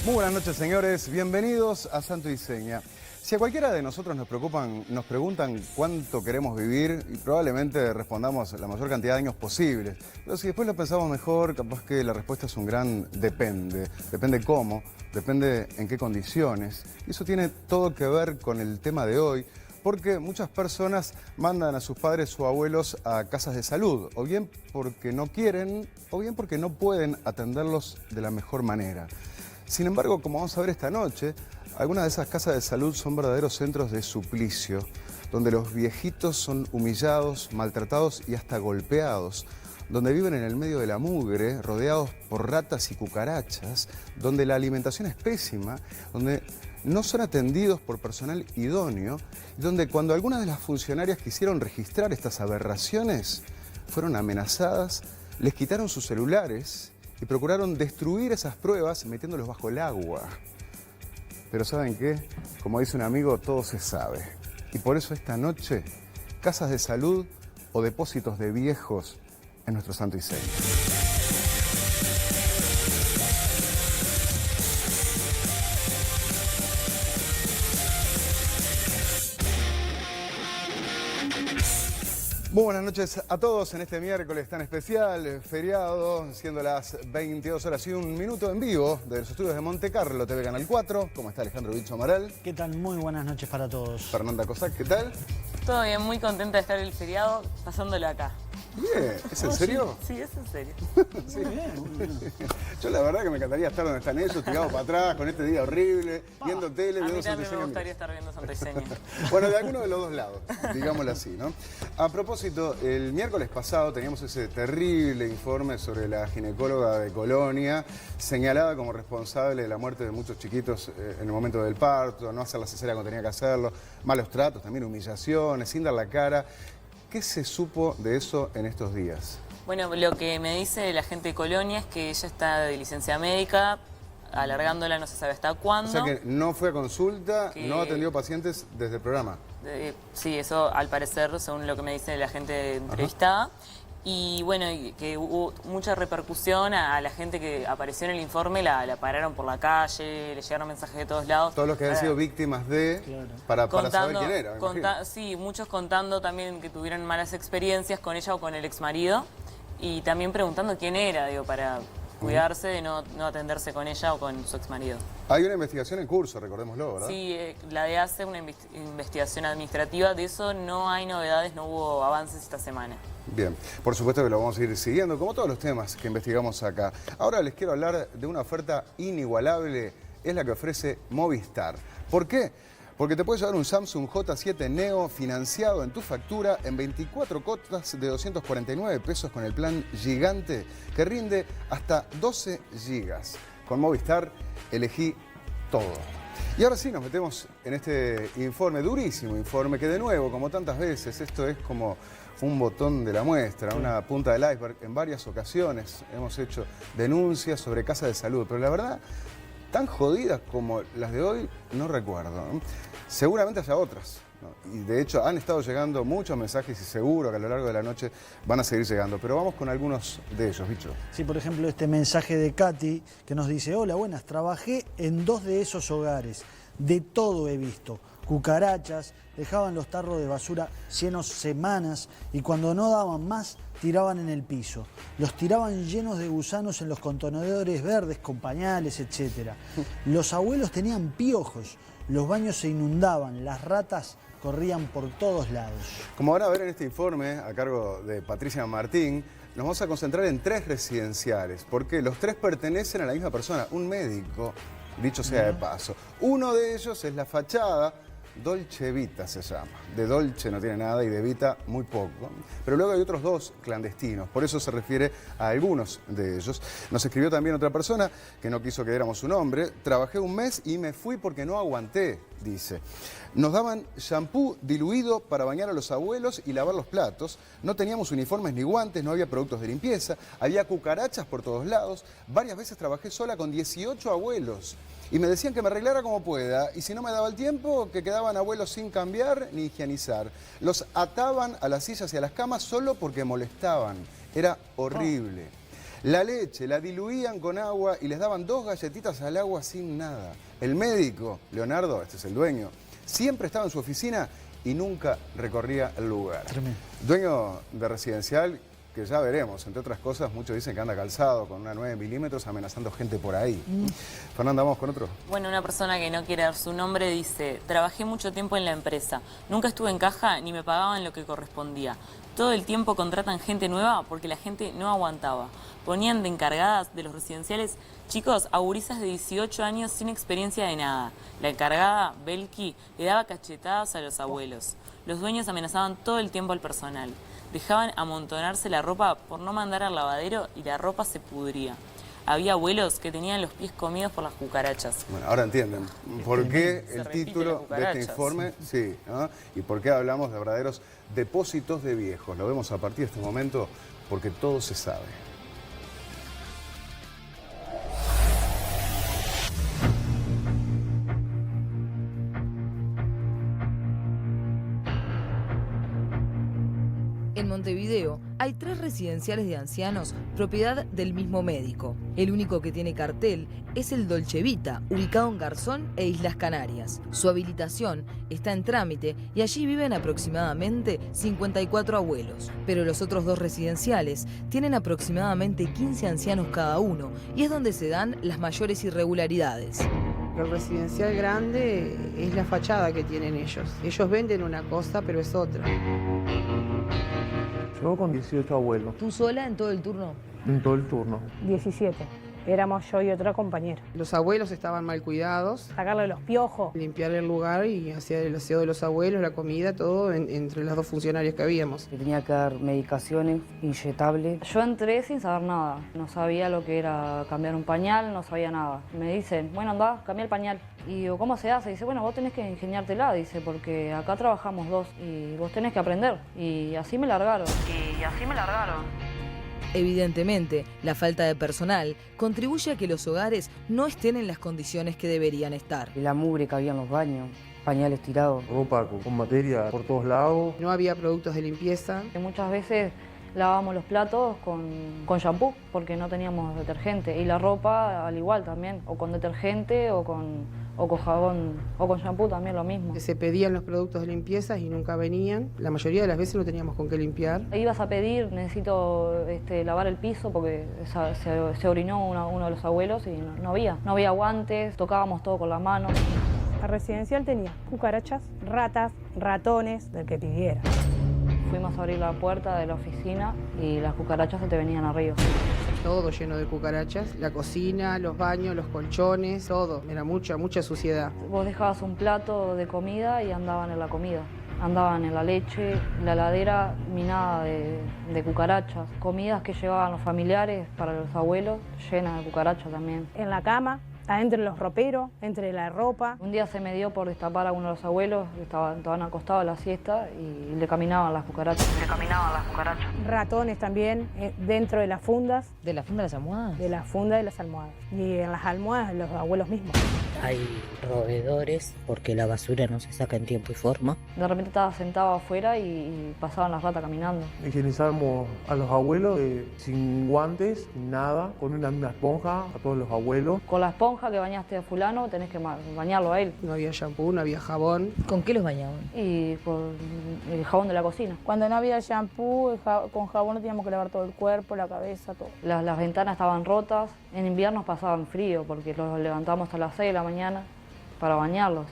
Muy buenas noches, señores. Bienvenidos a Santo y Seña. Si a cualquiera de nosotros nos preguntan cuánto queremos vivir, y probablemente respondamos la mayor cantidad de años posibles. Pero si después lo pensamos mejor, capaz que la respuesta es un gran depende. Depende cómo, depende en qué condiciones. Y eso tiene todo que ver con el tema de hoy, porque muchas personas mandan a sus padres o abuelos a casas de salud, o bien porque no quieren, o bien porque no pueden atenderlos de la mejor manera. Sin embargo, como vamos a ver esta noche, algunas de esas casas de salud son verdaderos centros de suplicio, donde los viejitos son humillados, maltratados y hasta golpeados, donde viven en el medio de la mugre, rodeados por ratas y cucarachas, donde la alimentación es pésima, donde no son atendidos por personal idóneo, y donde cuando algunas de las funcionarias quisieron registrar estas aberraciones, fueron amenazadas, les quitaron sus celulares y procuraron destruir esas pruebas metiéndolos bajo el agua. Pero ¿saben qué? Como dice un amigo, todo se sabe. Y por eso esta noche, casas de salud o depósitos de viejos en nuestro Santo y Seña. Muy buenas noches a todos en este miércoles tan especial, feriado, siendo las 22 horas y un minuto en vivo de los estudios de Monte Carlo, TV Canal 4. ¿Cómo está Alejandro Bicho Amaral? ¿Qué tal? Muy buenas noches para todos. Fernanda Cossack, ¿qué tal? Todo bien, muy contenta de estar el feriado pasándolo acá. Bien, ¿es en serio? Sí, es en serio. Sí. Yo la verdad que me encantaría estar donde están ellos, tirados para atrás, con este día horrible, viendo tele, A mí viendo Santo y también me Seña. gustaría estar viendo Santo y Seña. Bueno, de alguno de los dos lados, digámoslo así, ¿no? A propósito, el miércoles pasado teníamos ese terrible informe sobre la ginecóloga de Colonia, señalada como responsable de la muerte de muchos chiquitos en el momento del parto, no hacer la cesárea cuando tenía que hacerlo, malos tratos, también humillaciones, sin dar la cara. ¿Qué se supo de eso en estos días? Bueno, lo que me dice la gente de Colonia es que ella está de licencia médica, alargándola no se sabe hasta cuándo. O sea que no fue a consulta, Que- no atendió pacientes desde el programa. Sí, eso al parecer, según lo que me dice la gente entrevistada. Y bueno, y que hubo mucha repercusión a la gente que apareció en el informe, la pararon por la calle, le llegaron mensajes de todos lados. Todos los que han sido víctimas de... Para saber quién era, me imagino. Sí, muchos contando también que tuvieron malas experiencias con ella o con el exmarido. Y también preguntando quién era, digo, para cuidarse de no atenderse con ella o con su exmarido. Hay una investigación en curso, recordémoslo, ¿verdad? Sí, la de hace una investigación administrativa. De eso no hay novedades, no hubo avances esta semana. Bien, por supuesto que lo vamos a ir siguiendo, como todos los temas que investigamos acá. Ahora les quiero hablar de una oferta inigualable, es la que ofrece Movistar. ¿Por qué? Porque te puedes llevar un Samsung J7 Neo financiado en tu factura en 24 cuotas de 249 pesos con el plan gigante que rinde hasta 12 gigas. Con Movistar elegí todo. Y ahora sí nos metemos en este informe, durísimo informe, que de nuevo, como tantas veces, esto es como un botón de la muestra, una punta del iceberg. En varias ocasiones hemos hecho denuncias sobre casas de salud, pero la verdad, tan jodidas como las de hoy, no recuerdo, ¿no? Seguramente haya otras, ¿no? Y de hecho han estado llegando muchos mensajes y seguro que a lo largo de la noche van a seguir llegando. Pero vamos con algunos de ellos, Bicho. Sí, por ejemplo, este mensaje de Katy que nos dice: hola, buenas, trabajé en 2 de esos hogares, de todo he visto. Cucarachas, dejaban los tarros de basura llenos semanas y cuando no daban más, tiraban en el piso. Los tiraban llenos de gusanos en los contenedores verdes con pañales, etc. Los abuelos tenían piojos, los baños se inundaban, las ratas corrían por todos lados. Como van a ver en este informe, a cargo de Patricia Martín, nos vamos a concentrar en 3 residenciales, porque los 3 pertenecen a la misma persona, un médico, dicho sea de paso. Uno de ellos es la fachada, Dolce Vita se llama. De Dolce no tiene nada y de Vita muy poco. Pero luego hay otros 2 clandestinos, por eso se refiere a algunos de ellos. Nos escribió también otra persona que no quiso que diéramos su nombre. Trabajé un mes y me fui porque no aguanté, dice. Nos daban shampoo diluido para bañar a los abuelos y lavar los platos. No teníamos uniformes ni guantes, no había productos de limpieza. Había cucarachas por todos lados. Varias veces trabajé sola con 18 abuelos. Y me decían que me arreglara como pueda, y si no me daba el tiempo, que quedaban abuelos sin cambiar ni higienizar. Los ataban a las sillas y a las camas solo porque molestaban. Era horrible. La leche la diluían con agua y les daban 2 galletitas al agua sin nada. El médico, Leonardo, este es el dueño, siempre estaba en su oficina y nunca recorría el lugar. Tremendo. Dueño de residencial, que ya veremos, entre otras cosas, muchos dicen que anda calzado con una 9 milímetros amenazando gente por ahí. Fernanda, vamos con otro. Bueno, una persona que no quiere dar su nombre dice: trabajé mucho tiempo en la empresa, nunca estuve en caja ni me pagaban lo que correspondía. Todo el tiempo contratan gente nueva porque la gente no aguantaba. Ponían de encargadas de los residenciales chicos a gurisas de 18 años sin experiencia de nada. La encargada, Belki, le daba cachetadas a los abuelos. Los dueños amenazaban todo el tiempo al personal. Dejaban amontonarse la ropa por no mandar al lavadero y la ropa se pudría. Había abuelos que tenían los pies comidos por las cucarachas. Bueno, ahora entienden por qué Se el repite título las de cucarachas. este informe, sí, ¿no? Y por qué hablamos de verdaderos depósitos de viejos. Lo vemos a partir de este momento porque todo se sabe. En Montevideo hay 3 residenciales de ancianos propiedad del mismo médico. El único que tiene cartel es el Dolce Vita, ubicado en Garzón e Islas Canarias. Su habilitación está en trámite y allí viven aproximadamente 54 abuelos. Pero los otros 2 residenciales tienen aproximadamente 15 ancianos cada uno y es donde se dan las mayores irregularidades. El residencial grande es la fachada que tienen ellos. Ellos venden una cosa, pero es otra. Yo con 18 abuelos, ¿Tú sola en todo el turno? en todo el turno. 17. Éramos yo y otra compañera. Los abuelos estaban mal cuidados. Sacarle los piojos. Limpiar el lugar y hacer el aseo de los abuelos, la comida, todo entre las 2 funcionarias que habíamos. Le tenía que dar medicaciones, inyectables. Yo entré sin saber nada. No sabía lo que era cambiar un pañal, no sabía nada. Me dicen: bueno, andá, cambia el pañal. Y digo: ¿cómo se hace? Dice: bueno, vos tenés que ingeniártela, dice, porque acá trabajamos 2 y vos tenés que aprender. Y así me largaron. Evidentemente, la falta de personal contribuye a que los hogares no estén en las condiciones que deberían estar. La mugre que había en los baños, pañales tirados. Ropa con materia por todos lados. No había productos de limpieza. Que muchas veces lavábamos los platos con shampoo porque no teníamos detergente. Y la ropa al igual también, o con detergente o con jabón o con shampoo también lo mismo. Se pedían los productos de limpieza y nunca venían. La mayoría de las veces no teníamos con qué limpiar. Ibas a pedir: necesito lavar el piso porque se orinó uno de los abuelos y no había guantes, tocábamos todo con las manos. La residencial tenía cucarachas, ratas, ratones, del que pidiera. Fuimos a abrir la puerta de la oficina y las cucarachas se te venían arriba. Todo lleno de cucarachas. La cocina, los baños, los colchones, todo. Era mucha suciedad. Vos dejabas un plato de comida y andaban en la comida. Andaban en la leche, la heladera minada de cucarachas. Comidas que llevaban los familiares para los abuelos, llenas de cucarachas también. En la cama, adentro de los roperos, entre la ropa. Un día se me dio por destapar a uno de los abuelos, estaban acostados a la siesta y le caminaban las cucarachas. Ratones también, dentro de las fundas. ¿De la funda de las almohadas? De la funda de las almohadas. Y en las almohadas los abuelos mismos. Hay roedores porque la basura no se saca en tiempo y forma. De repente estaba sentado afuera y pasaban las ratas caminando. Higienizamos a los abuelos sin guantes, sin nada, con una esponja a todos los abuelos. Con la esponja que bañaste a fulano, tenés que bañarlo a él. No había shampoo, no había jabón. ¿Con qué los bañaban? Y con el jabón de la cocina. Cuando no había shampoo, con jabón no teníamos que lavar todo el cuerpo, la cabeza, todo. Las ventanas estaban rotas. En invierno pasaban frío porque los levantábamos hasta las 6 de la mañana para bañarlos.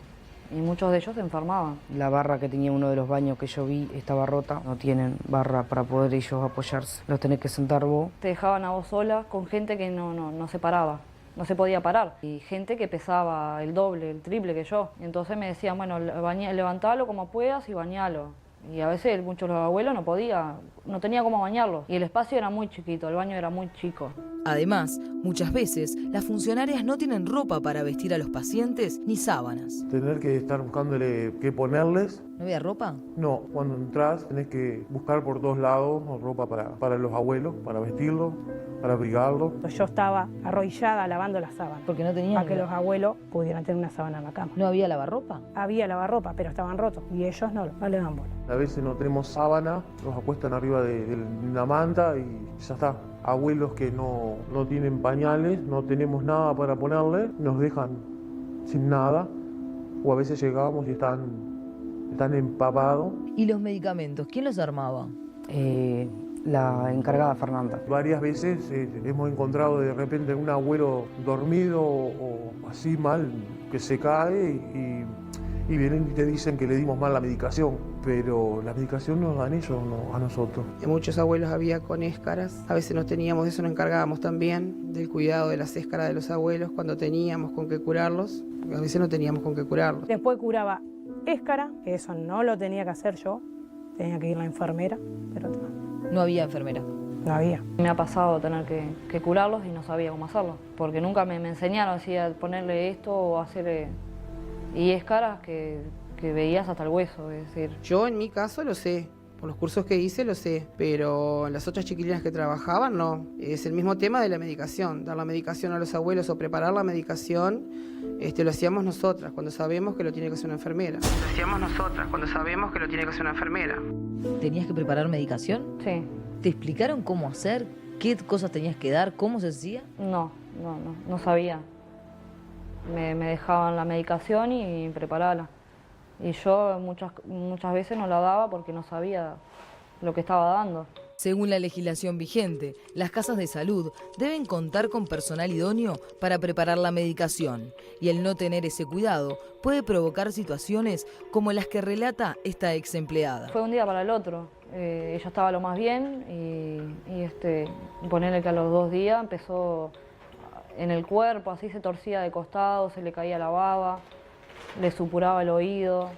Y muchos de ellos se enfermaban. La barra que tenía uno de los baños que yo vi estaba rota. No tienen barra para poder ellos apoyarse. Los tenés que sentar vos. Te dejaban a vos sola con gente que no se paraba. No se podía parar. Y gente que pesaba el doble, el triple que yo. Y entonces me decían: bueno, levantalo como puedas y bañalo. Y a veces muchos de los abuelos no tenía cómo bañarlos. Y el espacio era muy chiquito, el baño era muy chico. Además, muchas veces las funcionarias no tienen ropa para vestir a los pacientes ni sábanas. Tener que estar buscándole qué ponerles. ¿No había ropa? No, cuando entras tenés que buscar por todos lados ropa para los abuelos, para vestirlos, para abrigarlos. Yo estaba arrodillada lavando las sábanas. Porque no tenían. Para que los abuelos pudieran tener una sábana en la cama. ¿No había lavarropa? Había lavarropa, pero estaban rotos. Y ellos no le dan bola. A veces no tenemos sábana, nos acuestan arriba de una manta y ya está. abuelos que no tienen pañales, no tenemos nada para ponerle, nos dejan sin nada, o a veces llegamos y están empapados. ¿Y los medicamentos? ¿Quién los armaba? La encargada Fernanda. Varias veces hemos encontrado de repente un abuelo dormido o así mal, que se cae y vienen y te dicen que le dimos mal la medicación, pero la medicación nos dan ellos, no a nosotros. Muchos abuelos había con éscaras, a veces no teníamos, de eso nos encargábamos también, del cuidado de las éscaras de los abuelos cuando teníamos con qué curarlos, porque a veces no teníamos con qué curarlos. Después curaba éscara, que eso no lo tenía que hacer yo, tenía que ir la enfermera, pero No había enfermera. no había. Me ha pasado tener que curarlos y no sabía cómo hacerlo, porque nunca me enseñaron así a ponerle esto o hacerle... Y es caras que veías hasta el hueso, es decir... Yo en mi caso lo sé, por los cursos que hice lo sé, pero las otras chiquilinas que trabajaban no. Es el mismo tema de la medicación, dar la medicación a los abuelos o preparar la medicación, lo hacíamos nosotras cuando sabemos que lo tiene que hacer una enfermera. Lo hacíamos nosotras cuando sabemos que lo tiene que hacer una enfermera. ¿Tenías que preparar medicación? Sí. ¿Te explicaron cómo hacer? ¿Qué cosas tenías que dar? ¿Cómo se hacía? No sabía. Me dejaban la medicación y prepararla. Y yo muchas veces no la daba porque no sabía lo que estaba dando. Según la legislación vigente, las casas de salud deben contar con personal idóneo para preparar la medicación, y el no tener ese cuidado puede provocar situaciones como las que relata esta ex empleada. Fue un día para el otro. Ella estaba lo más bien y ponerle que a los 2 días empezó en el cuerpo, así se torcía de costado, se le caía la baba, le supuraba el oído.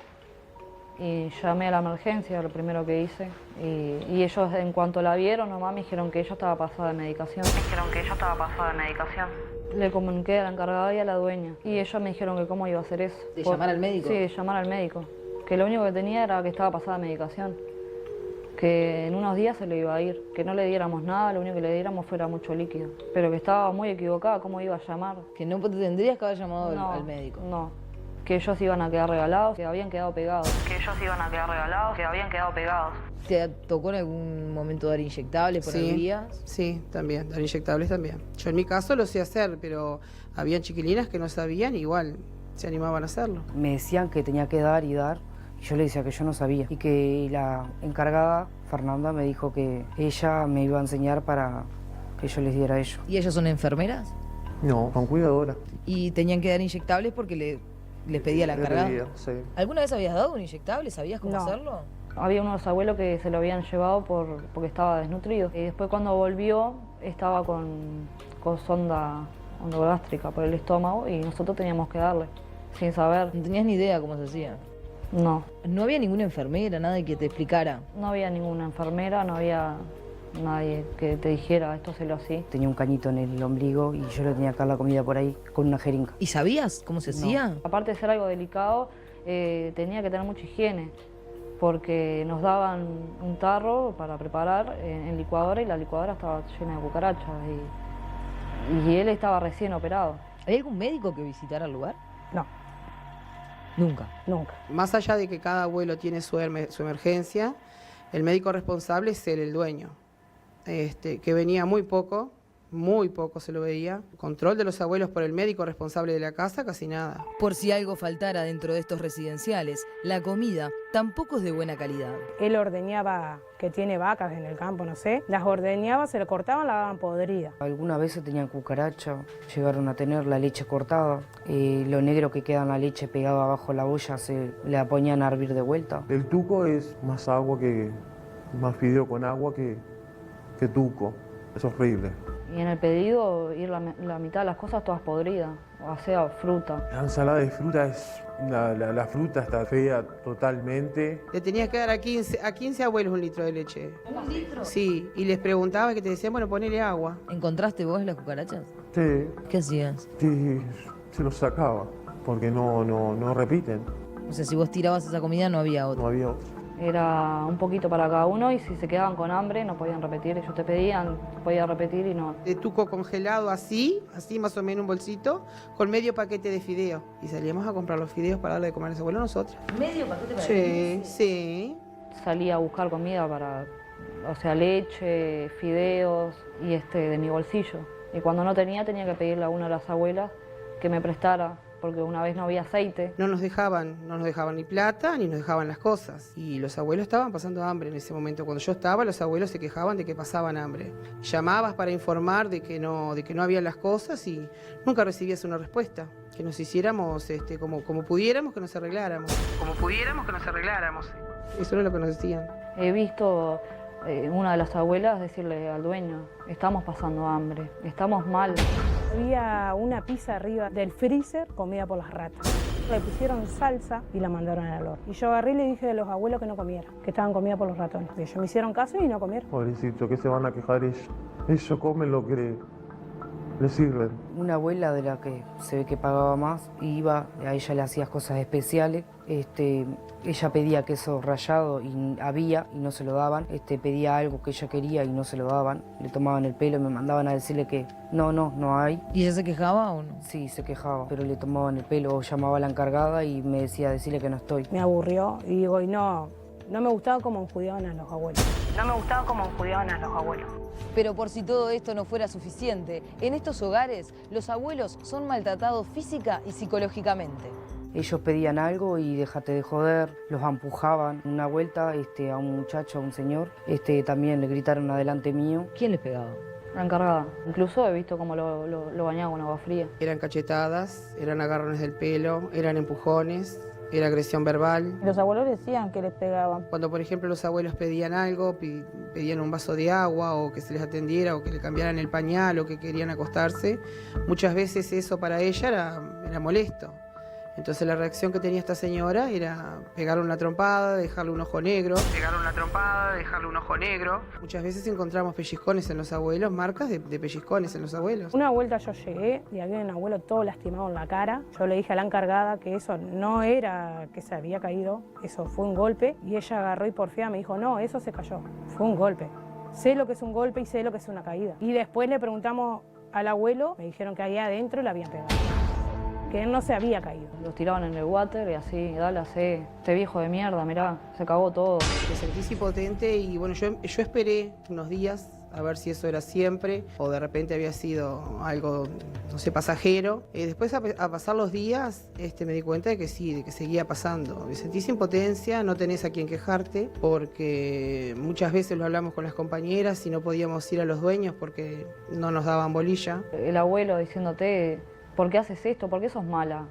Y llamé a la emergencia, lo primero que hice. Y ellos, en cuanto la vieron, nomás me dijeron que ella estaba pasada de medicación. Le comuniqué a la encargada y a la dueña. Y ellos me dijeron que cómo iba a hacer eso. ¿De llamar al médico? Sí, de llamar al médico. Que lo único que tenía era que estaba pasada de medicación. Que en unos días se le iba a ir. Que no le diéramos nada, lo único que le diéramos fuera mucho líquido. Pero que estaba muy equivocada, ¿cómo iba a llamar? Que no te tendrías que haber llamado al médico. No. Que ellos iban a quedar regalados, que habían quedado pegados. ¿Te tocó en algún momento dar inyectables por Sí, días? sí, también, dar inyectables también. Yo en mi caso lo sé hacer, pero habían chiquilinas que no sabían y igual se animaban a hacerlo. Me decían que tenía que dar y dar, y yo le decía que yo no sabía. Y que la encargada, Fernanda, me dijo que ella me iba a enseñar para que yo les diera a ellos. ¿Y ellas son enfermeras? No, son cuidadoras. Y tenían que dar inyectables porque les pedía la encargada. Sí. ¿Alguna vez habías dado un inyectable? ¿Sabías cómo No. hacerlo? Había unos abuelos que se lo habían llevado porque estaba desnutrido. Y después cuando volvió estaba con sonda endogástrica por el estómago y nosotros teníamos que darle, sin saber. No tenías ni idea cómo se hacía. No, No había ninguna enfermera, nada que te explicara. no había ninguna enfermera, no había nadie que te dijera esto se lo así. Tenía un cañito en el ombligo y yo le tenía que dar la comida por ahí con una jeringa. ¿Y sabías cómo se hacía? Aparte de ser algo delicado, tenía que tener mucha higiene, porque nos daban un tarro para preparar en licuadora y la licuadora estaba llena de cucarachas y él estaba recién operado. ¿Hay algún médico que visitara el lugar? No, Nunca. nunca. Más allá de que cada abuelo tiene su emergencia, el médico responsable es él, el dueño, que venía muy poco se lo veía. Control de los abuelos por el médico responsable de la casa, casi nada. Por si algo faltara dentro de estos residenciales, la comida tampoco es de buena calidad. Él ordeñaba, que tiene vacas en el campo, no sé, las ordeñaba, se le cortaban, la daban podrida. Algunas veces tenían cucaracha, llegaron a tener la leche cortada, lo negro que queda en la leche pegado abajo la olla se la ponían a hervir de vuelta. El tuco es más más fideo con agua que tuco. Es horrible. Y en el pedido ir la mitad de las cosas todas podridas, o sea, fruta. La ensalada de fruta la fruta está fea totalmente. Le tenías que dar a 15 abuelos 1 litro de leche. ¿1 litro? Sí, y les preguntaba que te decían, bueno, ponele agua. ¿Encontraste vos las cucarachas? Sí, ¿Qué hacías? sí, se los sacaba, porque no repiten, O sea, si vos tirabas esa comida no había otra. no había otro. Era un poquito para cada uno y si se quedaban con hambre no podían repetir. Ellos te pedían, podía repetir y no. De tuco congelado así más o menos un bolsito, con medio paquete de fideo. Y salíamos a comprar los fideos para darle de comer a ese abuelo nosotros. ¿Medio paquete para Sí, sí. Salía a buscar comida para o sea, leche, fideos y de mi bolsillo. Y cuando no tenía que pedirle a una de las abuelas que me prestara, porque una vez no había aceite. No nos dejaban ni plata ni nos dejaban las cosas. Y los abuelos estaban pasando hambre en ese momento. Cuando yo estaba, los abuelos se quejaban de que pasaban hambre. Llamabas para informar de que no había las cosas y nunca recibías una respuesta. Que nos hiciéramos como pudiéramos, que nos arregláramos. Como pudiéramos, que nos arregláramos. Eso era lo que nos decían. He visto una de las abuelas decirle al dueño, estamos pasando hambre, estamos mal. Había una pizza arriba del freezer comida por las ratas. Le pusieron salsa y la mandaron al horno. Y yo agarré y le dije a los abuelos que no comieran, que estaban comida por los ratones. Y ellos me hicieron caso y no comieron. Pobrecito, ¿qué se van a quejar ellos? Ellos comen lo que les sirven. Una abuela de la que se ve que pagaba más, iba, a ella le hacías cosas especiales. Ella pedía queso rallado y había y no se lo daban. Pedía algo que ella quería y no se lo daban. Le tomaban el pelo y me mandaban a decirle que no hay. ¿Y ella se quejaba o no? Sí, se quejaba, pero le tomaban el pelo o llamaba a la encargada y me decía decirle que no estoy. Me aburrió y digo, no me gustaba cómo enjudiaban a los abuelos. No me gustaba cómo enjudiaban a los abuelos. Pero por si todo esto no fuera suficiente, en estos hogares los abuelos son maltratados física y psicológicamente. Ellos pedían algo y déjate de joder, los empujaban. Una vuelta a un muchacho, a un señor, también le gritaron adelante mío. ¿Quién les pegaba? La encargada. Incluso he visto cómo lo bañaba con agua fría. Eran cachetadas, eran agarrones del pelo, eran empujones, era agresión verbal. Los abuelos decían que les pegaban. Cuando, por ejemplo, los abuelos pedían algo, pedían un vaso de agua o que se les atendiera o que le cambiaran el pañal o que querían acostarse, muchas veces eso para ella era molesto. Entonces la reacción que tenía esta señora era pegarle una trompada, dejarle un ojo negro. Muchas veces encontramos pellizcones en los abuelos, marcas de pellizcones en los abuelos. Una vuelta yo llegué y había un abuelo todo lastimado en la cara. Yo le dije a la encargada que eso no era que se había caído, eso fue un golpe. Y ella agarró y porfiada me dijo, no, eso se cayó, fue un golpe. Sé lo que es un golpe y sé lo que es una caída. Y después le preguntamos al abuelo, me dijeron que ahí adentro le habían pegado, que él no se había caído. Los tiraban en el water y así, dale, así, este viejo de mierda, mirá, se cagó todo. Me sentí impotente y bueno, yo esperé unos días a ver si eso era siempre o de repente había sido algo, no sé, pasajero. Después a pasar los días me di cuenta de que sí, de que seguía pasando. Me sentí sin potencia, no tenés a quien quejarte porque muchas veces lo hablamos con las compañeras y no podíamos ir a los dueños porque no nos daban bolilla. El abuelo diciéndote, ¿por qué haces esto? ¿Por qué sos mala?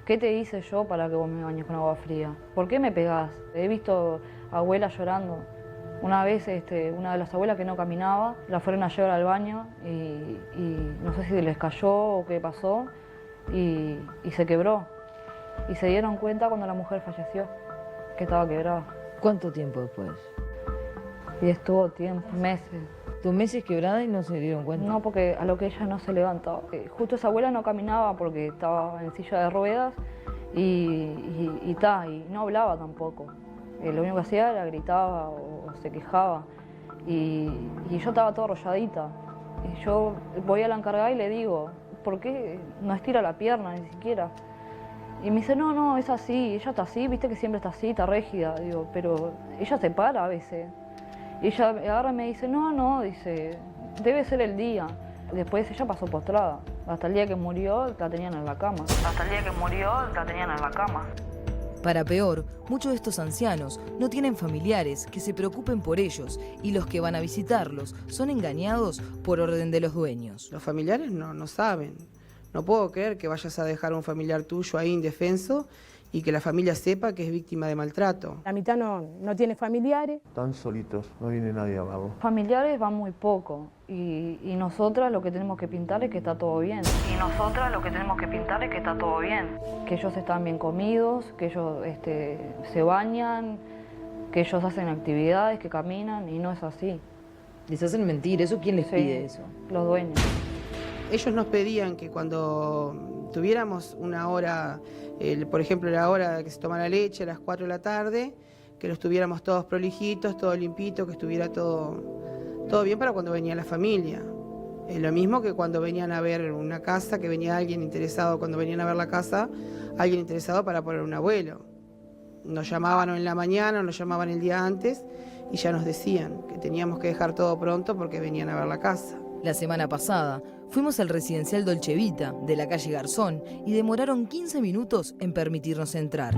¿Qué te hice yo para que vos me bañes con agua fría? ¿Por qué me pegás? He visto abuelas llorando. Una vez una de las abuelas que no caminaba, la fueron a llevar al baño y no sé si les cayó o qué pasó y se quebró. Y se dieron cuenta cuando la mujer falleció, que estaba quebrada. ¿Cuánto tiempo después? Y estuvo meses. ¿2 meses quebrada y no se dieron cuenta? No, porque a lo que ella no se levantaba. Justo esa abuela no caminaba porque estaba en silla de ruedas y no hablaba tampoco. Lo único que hacía era gritaba o se quejaba. Y yo estaba toda arrolladita. Y yo voy a la encargada y le digo, ¿por qué no estira la pierna ni siquiera? Y me dice, no, es así, ella está así, viste que siempre está así, está rígida. Digo, pero ella se para a veces. Y ella agarra y me dice, no, dice, debe ser el día. Después ella pasó postrada. Hasta el día que murió la tenían en la cama. Para peor, muchos de estos ancianos no tienen familiares que se preocupen por ellos y los que van a visitarlos son engañados por orden de los dueños. Los familiares no saben. No puedo creer que vayas a dejar a un familiar tuyo ahí indefenso y que la familia sepa que es víctima de maltrato. La mitad no tiene familiares. Están solitos, no viene nadie a verlo. Familiares van muy poco y nosotras lo que tenemos que pintar es que está todo bien. Que ellos están bien comidos, que ellos se bañan, que ellos hacen actividades, que caminan y no es así. Les hacen mentir, ¿eso quién les pide eso? Los dueños. Ellos nos pedían que cuando tuviéramos una hora, por ejemplo la hora que se toma la leche a las 4 de la tarde, que los tuviéramos todos prolijitos, todo limpito, que estuviera todo bien para cuando venía la familia. Lo mismo que cuando venían a ver una casa, que venía alguien interesado, cuando venían a ver la casa, alguien interesado para poner un abuelo. Nos llamaban en la mañana, nos llamaban el día antes y ya nos decían que teníamos que dejar todo pronto porque venían a ver la casa. La semana pasada fuimos al residencial Dolce Vita de la calle Garzón y demoraron 15 minutos en permitirnos entrar.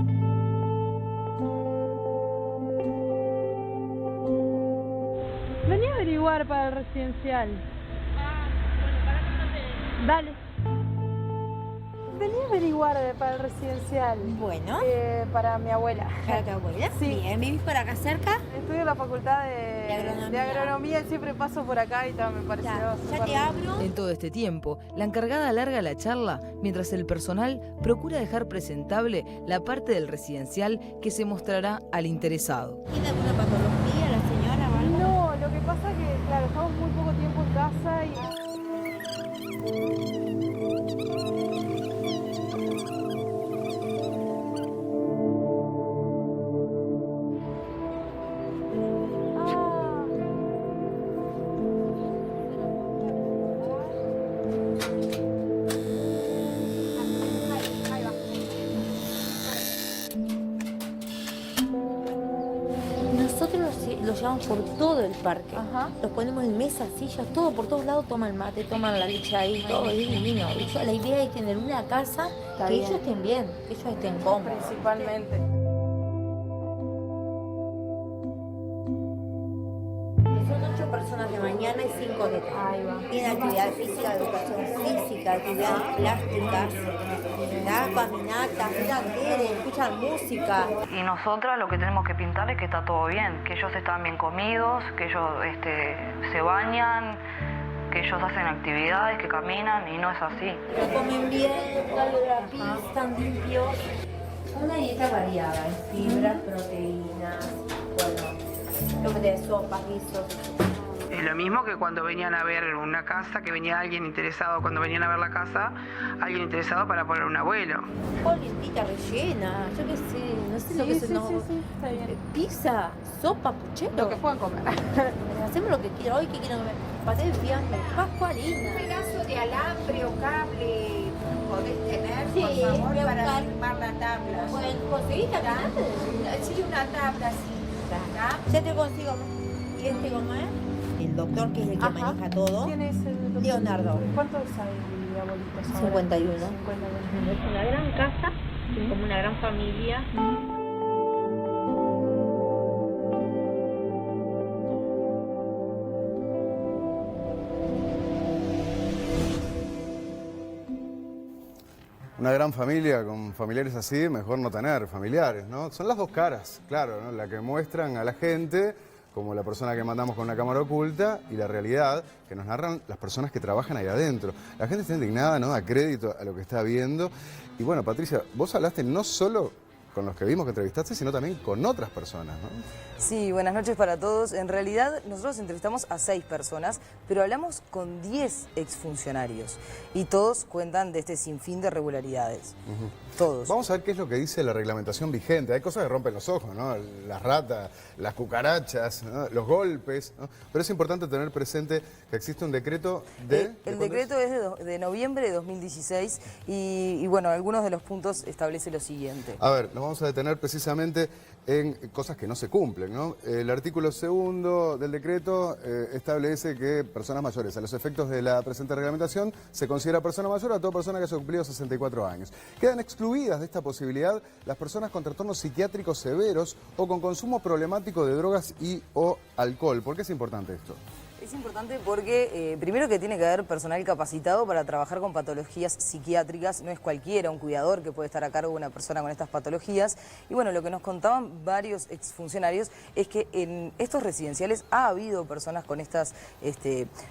Vení a averiguar para el residencial. Dale. Vení a averiguar para el residencial. Bueno. Para mi abuela. ¿Para tu abuela? Sí. Bien, ¿vivís por acá cerca? Estudio en la facultad de agronomía. Siempre paso por acá y todo, me pareció ya te abro. En todo este tiempo, la encargada alarga la charla mientras el personal procura dejar presentable la parte del residencial que se mostrará al interesado. ¿Tiene alguna patología la señora o algo? No, lo que pasa que, claro, estamos muy poco tiempo en casa y... Nosotros los llevamos por todo el parque. Los ponemos en mesas, sillas, todo por todos lados, toman mate, toman la leche ahí, todo es divino. La idea es tener una casa que ellos estén bien, que ellos estén cómodos. Principalmente. Son 8 personas de mañana y 5 de tarde. Tienen actividad física, educación física, actividades plásticas, caminatas, miran tele, escuchan música. Y nosotras lo que tenemos que pintar es que está todo bien, que ellos están bien comidos, que ellos se bañan, que ellos hacen actividades, que caminan, y no es así. Que comen bien, están limpios. Una dieta variada, fibras, proteínas, bueno, lo que de sopas, guisos. Es lo mismo que cuando venían a ver una casa, que venía alguien interesado, cuando venían a ver la casa, alguien interesado para poner un abuelo. Polentita rellena, yo qué sé, no sé lo que se nos... Sí, está bien. Pizza, sopa, puchero. Lo que puedan comer. Hacemos lo que quieran. Hoy, ¿qué quieren comer? Paté de fiambre, pascualina. ¿Un pedazo de alambre o cable podés tener, Sí, por favor, voy a para buscar. firmar la tabla? Bueno, ¿conseguiste acá? Sí, una tabla, sí. Ya te consigo. ¿Y este cómo es? El doctor, que es el que maneja todo. ¿Quién es el doctor? Leonardo. ¿Cuántos hay, abuelitos? 51. Es una gran casa, como una gran familia. Una gran familia con familiares así, mejor no tener familiares, ¿no? Son las dos caras, claro, ¿no? La que muestran a la gente como la persona que mandamos con una cámara oculta y la realidad que nos narran las personas que trabajan ahí adentro. La gente está indignada, ¿no? Da crédito a lo que está viendo. Y bueno, Patricia, vos hablaste no solo con los que vimos que entrevistaste, sino también con otras personas, ¿no? Sí, buenas noches para todos. En realidad, nosotros entrevistamos a 6 personas, pero hablamos con 10 exfuncionarios y todos cuentan de este sinfín de irregularidades. Todos. Vamos a ver qué es lo que dice la reglamentación vigente. Hay cosas que rompen los ojos, ¿no? Las ratas, las cucarachas, ¿no? Los golpes, ¿no? Pero es importante tener presente que existe un decreto de... El decreto es de noviembre de 2016 y bueno, algunos de los puntos establece lo siguiente. A ver, nos vamos a detener precisamente en cosas que no se cumplen, ¿no? El artículo 2 del decreto establece que personas mayores, a los efectos de la presente reglamentación, se considera persona mayor a toda persona que haya cumplido 64 años. Quedan excluidas de esta posibilidad las personas con trastornos psiquiátricos severos o con consumo problemático de drogas y o alcohol. ¿Por qué es importante esto? Es importante porque, primero, que tiene que haber personal capacitado para trabajar con patologías psiquiátricas. No es cualquiera un cuidador que puede estar a cargo de una persona con estas patologías. Y bueno, lo que nos contaban varios exfuncionarios es que en estos residenciales ha habido personas con estas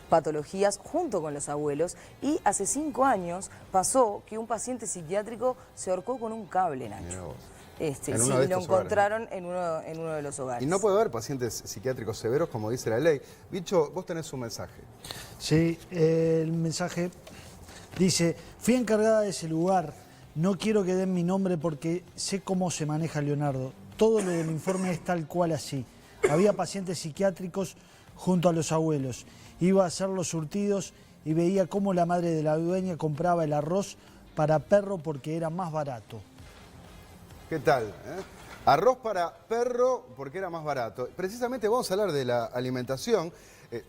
patologías junto con los abuelos. Y hace 5 años pasó que un paciente psiquiátrico se ahorcó con un cable, Nacho. Sí, lo encontraron en uno de los hogares. Y no puede haber pacientes psiquiátricos severos, como dice la ley. Bicho, vos tenés un mensaje. Sí, el mensaje dice: fui encargada de ese lugar, no quiero que den mi nombre porque sé cómo se maneja Leonardo. Todo lo del informe es tal cual así. Había pacientes psiquiátricos junto a los abuelos. Iba a hacer los surtidos y veía cómo la madre de la dueña compraba el arroz para perro porque era más barato. ¿Qué tal? Arroz para perro porque era más barato. Precisamente vamos a hablar de la alimentación.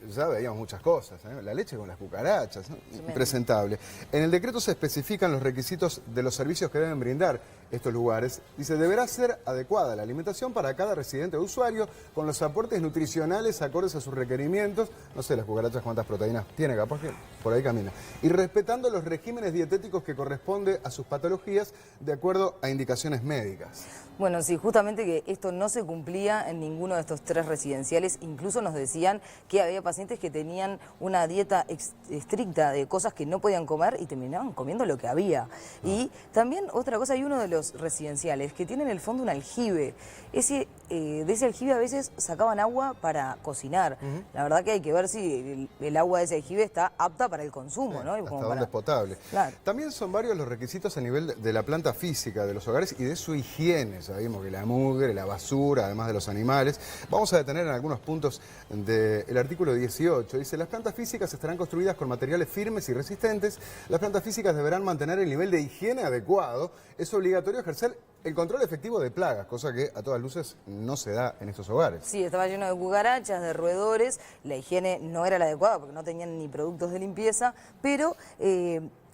Ya veíamos muchas cosas, ¿eh? La leche con las cucarachas, ¿no? Impresentable. En el decreto se especifican los requisitos de los servicios que deben brindar estos lugares. Dice, deberá ser adecuada la alimentación para cada residente o usuario con los aportes nutricionales acordes a sus requerimientos. No sé, las cucarachas cuántas proteínas tiene, capaz que por ahí camina. Y respetando los regímenes dietéticos que corresponde a sus patologías de acuerdo a indicaciones médicas. Bueno, sí, justamente que esto no se cumplía en ninguno de estos 3 residenciales. Incluso nos decían que había pacientes que tenían una dieta estricta de cosas que no podían comer y terminaban comiendo lo que había. Y también otra cosa, hay uno de los residenciales que tiene en el fondo un aljibe. De ese aljibe a veces sacaban agua para cocinar. La verdad que hay que ver si el agua de ese aljibe está apta para el consumo, ¿no? Hasta dónde es potable. Claro. También son varios los requisitos a nivel de la planta física de los hogares y de su higiene. Sabemos que la mugre, la basura, además de los animales. Vamos a detener en algunos puntos del artículo 18. Dice, las plantas físicas estarán construidas con materiales firmes y resistentes. Las plantas físicas deberán mantener el nivel de higiene adecuado. Es obligatorio ejercer el control efectivo de plagas, cosa que a todas luces no se da en estos hogares. Sí, estaba lleno de cucarachas, de roedores. La higiene no era la adecuada porque no tenían ni productos de limpieza, pero...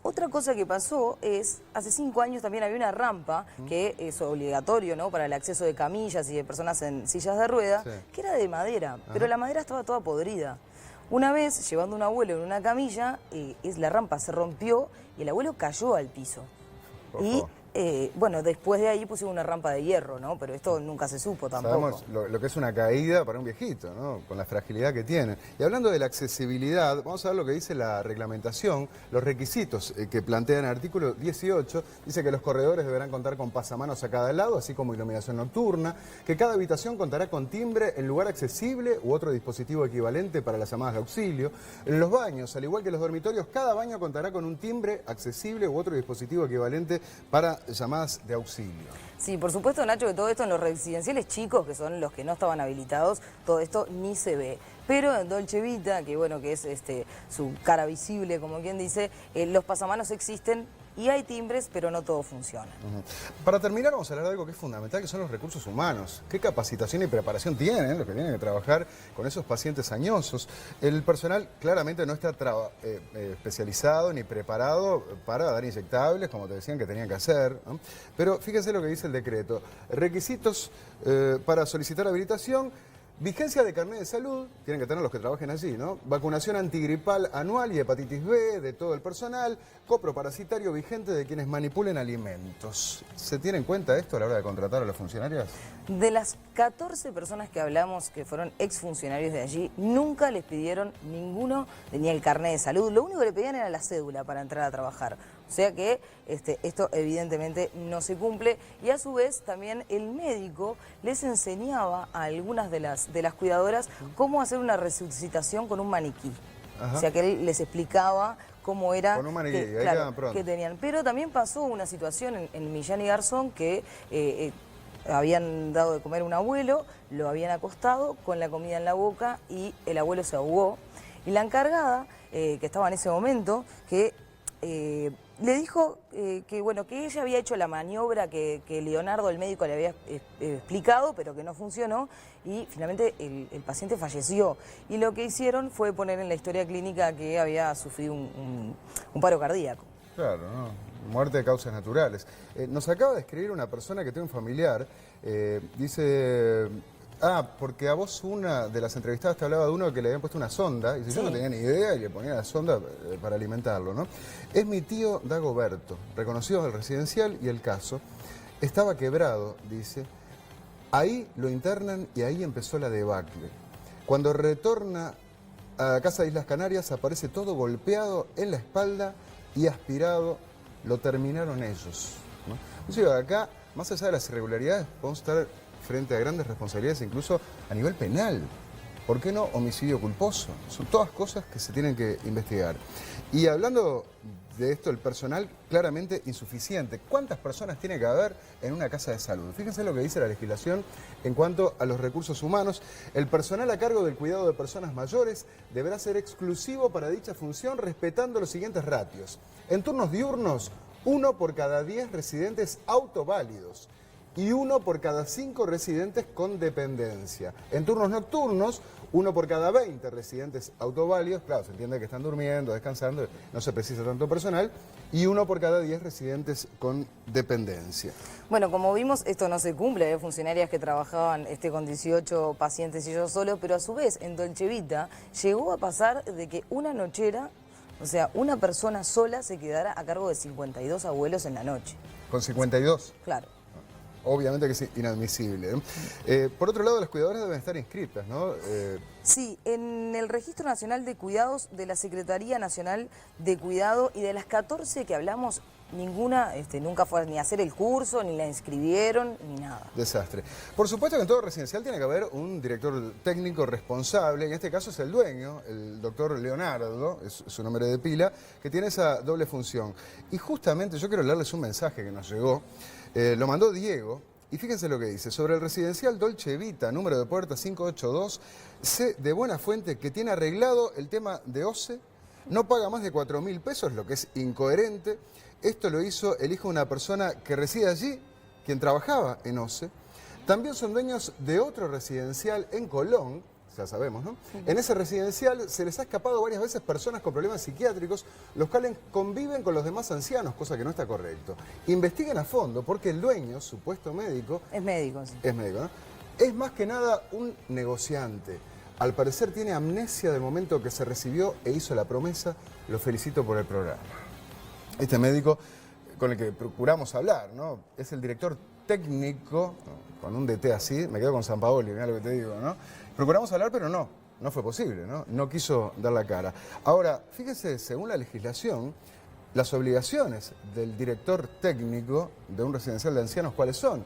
otra cosa que pasó es, hace 5 años también había una rampa que es obligatorio, ¿no?, para el acceso de camillas y de personas en sillas de ruedas, que era de madera, pero la madera estaba toda podrida. Una vez, llevando a un abuelo en una camilla, la rampa se rompió y el abuelo cayó al piso. Bueno, después de ahí pusimos una rampa de hierro, ¿no? Pero esto nunca se supo tampoco. Sabemos lo que es una caída para un viejito, ¿no? Con la fragilidad que tiene. Y hablando de la accesibilidad, vamos a ver lo que dice la reglamentación, los requisitos que plantea en el artículo 18. Dice que los corredores deberán contar con pasamanos a cada lado, así como iluminación nocturna, que cada habitación contará con timbre en lugar accesible u otro dispositivo equivalente para las llamadas de auxilio. En los baños, al igual que los dormitorios, cada baño contará con un timbre accesible u otro dispositivo equivalente para llamadas de auxilio. Sí, por supuesto, Nacho, que todo esto en los residenciales chicos, que son los que no estaban habilitados, todo esto ni se ve. Pero en Dolce Vita, que bueno, que es su cara visible, como quien dice, los pasamanos existen y hay timbres, pero no todo funciona. Para terminar, vamos a hablar de algo que es fundamental, que son los recursos humanos. ¿Qué capacitación y preparación tienen los que tienen que trabajar con esos pacientes añosos? El personal claramente no está especializado ni preparado para dar inyectables, como te decían que tenían que hacer, ¿no? Pero fíjense lo que dice el decreto. Requisitos para solicitar habilitación. Vigencia de carnet de salud, tienen que tener los que trabajen allí, ¿no? Vacunación antigripal anual y hepatitis B de todo el personal, coproparasitario vigente de quienes manipulen alimentos. ¿Se tiene en cuenta esto a la hora de contratar a los funcionarios? De las 14 personas que hablamos que fueron exfuncionarios de allí, nunca les pidieron ninguno tenía el carnet de salud. Lo único que le pedían era la cédula para entrar a trabajar. O sea que esto evidentemente no se cumple. Y a su vez también el médico les enseñaba a algunas de las cuidadoras cómo hacer una resucitación con un maniquí. O sea que él les explicaba cómo era con un maniquí, que tenían. Pero también pasó una situación en Millán y Garzón que habían dado de comer a un abuelo, lo habían acostado con la comida en la boca y el abuelo se ahogó. Y la encargada, que estaba en ese momento, que le dijo que ella había hecho la maniobra que Leonardo, el médico, le había explicado, pero que no funcionó, y finalmente el paciente falleció. Y lo que hicieron fue poner en la historia clínica que había sufrido un paro cardíaco. Claro, ¿no? Muerte de causas naturales. Nos acaba de escribir una persona que tiene un familiar, dice... porque a vos una de las entrevistadas te hablaba de uno que le habían puesto una sonda, y dice, yo no tenía ni idea, y le ponía la sonda para alimentarlo, ¿no? Es mi tío Dagoberto, reconoció el residencial y el caso. Estaba quebrado, dice. Ahí lo internan y ahí empezó la debacle. Cuando retorna a la casa de Islas Canarias aparece todo golpeado en la espalda y aspirado. Lo terminaron ellos, ¿no? Entonces, acá, más allá de las irregularidades, podemos estar frente a grandes responsabilidades, incluso a nivel penal. ¿Por qué no homicidio culposo? Son todas cosas que se tienen que investigar. Y hablando de esto, el personal claramente insuficiente. ¿Cuántas personas tiene que haber en una casa de salud? Fíjense lo que dice la legislación en cuanto a los recursos humanos. El personal a cargo del cuidado de personas mayores deberá ser exclusivo para dicha función, respetando los siguientes ratios. En turnos diurnos, 1 por cada 10 residentes autoválidos. y 1 por cada 5 residentes con dependencia. En turnos nocturnos, 1 por cada 20 residentes autoválidos, claro, se entiende que están durmiendo, descansando, no se precisa tanto personal, y 1 por cada 10 residentes con dependencia. Bueno, como vimos, esto no se cumple, hay funcionarias que trabajaban con 18 pacientes y ellos solos, pero a su vez en Dolce Vita llegó a pasar de que una nochera, o sea, una persona sola se quedara a cargo de 52 abuelos en la noche. ¿Con 52? Claro. Obviamente que es inadmisible. Por otro lado, las cuidadoras deben estar inscritas, ¿no? Sí, en el Registro Nacional de Cuidados de la Secretaría Nacional de Cuidado, y de las 14 que hablamos, ninguna nunca fue ni a hacer el curso, ni la inscribieron, ni nada. Desastre. Por supuesto que en todo residencial tiene que haber un director técnico responsable, en este caso es el dueño, el doctor Leonardo, es su nombre de pila, que tiene esa doble función. Y justamente yo quiero leerles un mensaje que nos llegó, lo mandó Diego, y fíjense lo que dice: sobre el residencial Dolce Vita, número de puerta 582, sé de buena fuente que tiene arreglado el tema de OCE, no paga más de 4.000 pesos, lo que es incoherente. Esto lo hizo el hijo de una persona que reside allí, quien trabajaba en OCE. También son dueños de otro residencial en Colón, ya sabemos, ¿no? En ese residencial se les ha escapado varias veces personas con problemas psiquiátricos, los cuales conviven con los demás ancianos, cosa que no está correcto. Investiguen a fondo, porque el dueño, supuesto médico... Es médico, sí. Es médico, ¿no? Es más que nada un negociante. Al parecer tiene amnesia del momento que se recibió e hizo la promesa. Lo felicito por el programa. Este médico con el que procuramos hablar, ¿no? Es el director técnico, ¿no? Con un DT así, me quedo con San Paoli, mirá lo que te digo, ¿no? Procuramos hablar, pero no fue posible, ¿no? No quiso dar la cara. Ahora, fíjese, según la legislación, las obligaciones del director técnico de un residencial de ancianos, ¿cuáles son?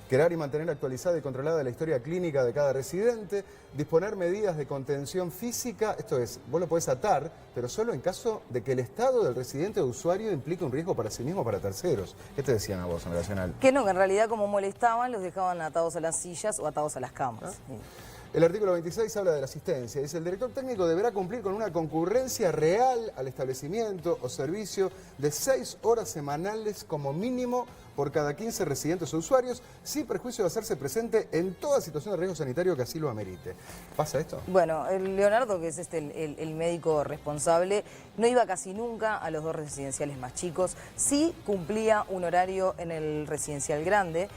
Crear y mantener actualizada y controlada la historia clínica de cada residente, disponer medidas de contención física, esto es, vos lo podés atar, pero solo en caso de que el estado del residente o usuario implique un riesgo para sí mismo o para terceros. ¿Qué te decían a vos en relación Que no, que en realidad como molestaban, los dejaban atados a las sillas o atados a las camas. Sí. El artículo 26 habla de la asistencia. Dice: el director técnico deberá cumplir con una concurrencia real al establecimiento o servicio de 6 horas semanales como mínimo por cada 15 residentes o usuarios, sin perjuicio de hacerse presente en toda situación de riesgo sanitario que así lo amerite. ¿Pasa esto? Bueno, el Leonardo, que es el médico responsable, no iba casi nunca a los 2 residenciales más chicos. Sí cumplía un horario en el residencial grande,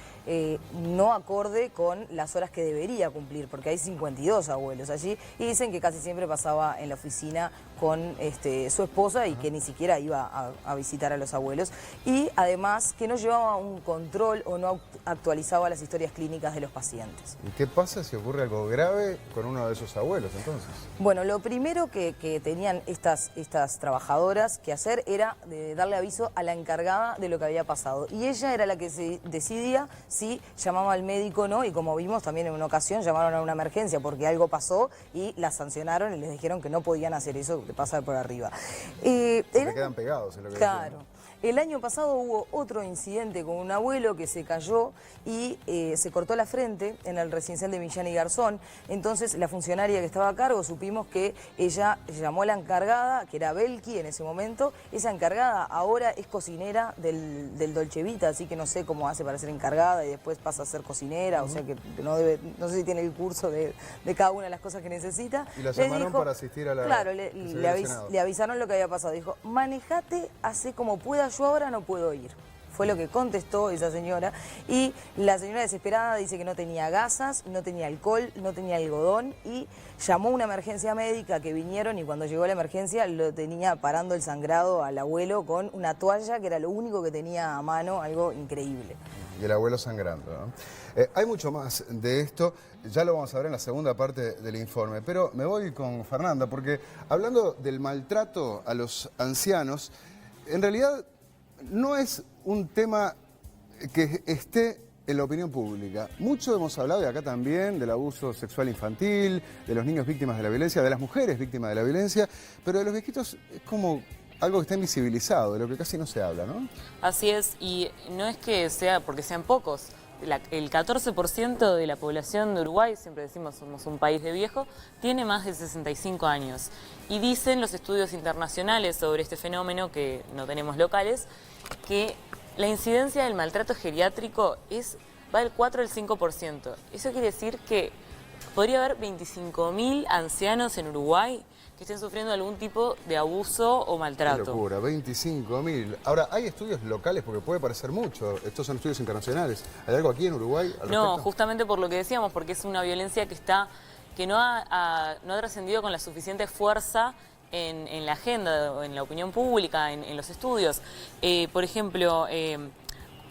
no acorde con las horas que debería cumplir, porque hay 52 abuelos allí, y dicen que casi siempre pasaba en la oficina con su esposa y que ni siquiera iba a visitar a los abuelos. Y además que no llevaba un control o no actualizaba las historias clínicas de los pacientes. ¿Y qué pasa si ocurre algo grave con uno de esos abuelos entonces? Bueno, lo primero que tenían estas trabajadoras que hacer era darle aviso a la encargada de lo que había pasado. Y ella era la que se decidía si llamaba al médico o no, y como vimos también en una ocasión llamaron a una emergencia porque algo pasó y las sancionaron y les dijeron que no podían hacer eso, de pasar por arriba. Se quedan pegados en lo que claro. decían. El año pasado hubo otro incidente con un abuelo que se cayó y se cortó la frente en el residencial de Millán y Garzón. Entonces la funcionaria que estaba a cargo, supimos que ella llamó a la encargada, que era Belki en ese momento. Esa encargada ahora es cocinera del Dolce Vita, así que no sé cómo hace para ser encargada y después pasa a ser cocinera, o sea que no sé si tiene el curso de cada una de las cosas que necesita. Y la llamaron para asistir a la... Claro, le avisaron lo que había pasado. Dijo: manejate, hacé como puedas, yo ahora no puedo ir. Fue lo que contestó esa señora, y la señora desesperada dice que no tenía gasas, no tenía alcohol, no tenía algodón, y llamó a una emergencia médica que vinieron, y cuando llegó la emergencia lo tenía parando el sangrado al abuelo con una toalla que era lo único que tenía a mano, algo increíble. Y el abuelo sangrando, ¿no? Hay mucho más de esto, ya lo vamos a ver en la segunda parte del informe, pero me voy con Fernanda, porque hablando del maltrato a los ancianos, en realidad no es un tema que esté en la opinión pública. Mucho hemos hablado, y acá también, del abuso sexual infantil, de los niños víctimas de la violencia, de las mujeres víctimas de la violencia, pero de los viejitos es como algo que está invisibilizado, de lo que casi no se habla, ¿no? Así es, y no es que sea porque sean pocos. El 14% de la población de Uruguay, siempre decimos somos un país de viejo, tiene más de 65 años. Y dicen los estudios internacionales sobre este fenómeno, que no tenemos locales, que la incidencia del maltrato geriátrico es va del 4 al 5%. Eso quiere decir que podría haber 25.000 ancianos en Uruguay que estén sufriendo algún tipo de abuso o maltrato. Qué locura, 25.000. Ahora, ¿hay estudios locales? Porque puede parecer mucho. Estos son estudios internacionales. ¿Hay algo aquí en Uruguay al respecto? No, justamente por lo que decíamos, porque es una violencia que no ha trascendido con la suficiente fuerza en la agenda, o en la opinión pública, en los estudios. Por ejemplo,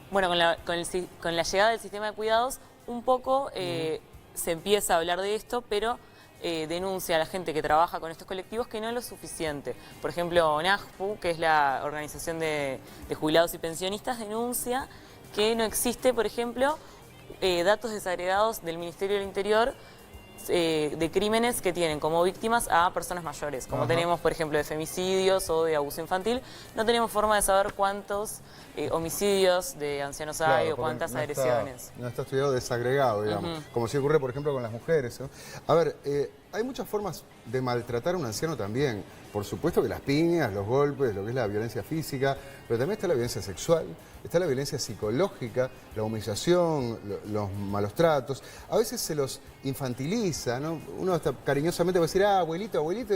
bueno, con la llegada del sistema de cuidados, un poco se empieza a hablar de esto, pero denuncia a la gente que trabaja con estos colectivos que no es lo suficiente. Por ejemplo, NAJPU, que es la Organización de Jubilados y Pensionistas, denuncia que no existe, por ejemplo, datos desagregados del Ministerio del Interior de crímenes que tienen como víctimas a personas mayores, como tenemos, por ejemplo, de femicidios o de abuso infantil. No tenemos forma de saber cuántos homicidios de ancianos hay o cuántas agresiones. No está estudiado desagregado, digamos, como sí ocurre, por ejemplo, con las mujeres, ¿no? A ver, hay muchas formas de maltratar a un anciano también. Por supuesto que las piñas, los golpes, lo que es la violencia física, pero también está la violencia sexual, está la violencia psicológica, la humillación, los malos tratos. A veces se los infantiliza, ¿no? Uno hasta cariñosamente va a decir, abuelito, abuelito,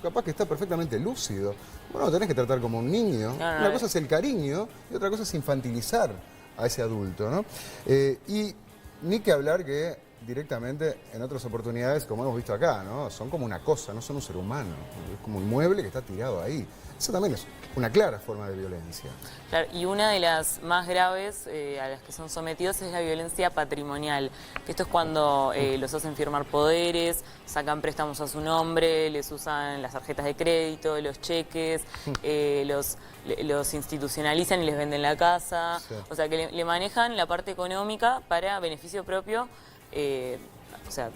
capaz que está perfectamente lúcido. Bueno, tenés que tratar como un niño. Una cosa es el cariño y otra cosa es infantilizar a ese adulto, ¿no? Y ni que hablar que directamente en otras oportunidades, como hemos visto acá, ¿no? Son como una cosa, no son un ser humano. Es como un mueble que está tirado ahí. Eso también es una clara forma de violencia. Claro, y una de las más graves a las que son sometidos es la violencia patrimonial. Que esto es cuando los hacen firmar poderes, sacan préstamos a su nombre, les usan las tarjetas de crédito, los cheques, los institucionalizan y les venden la casa. Sí. O sea, que le manejan la parte económica para beneficio propio. O sea,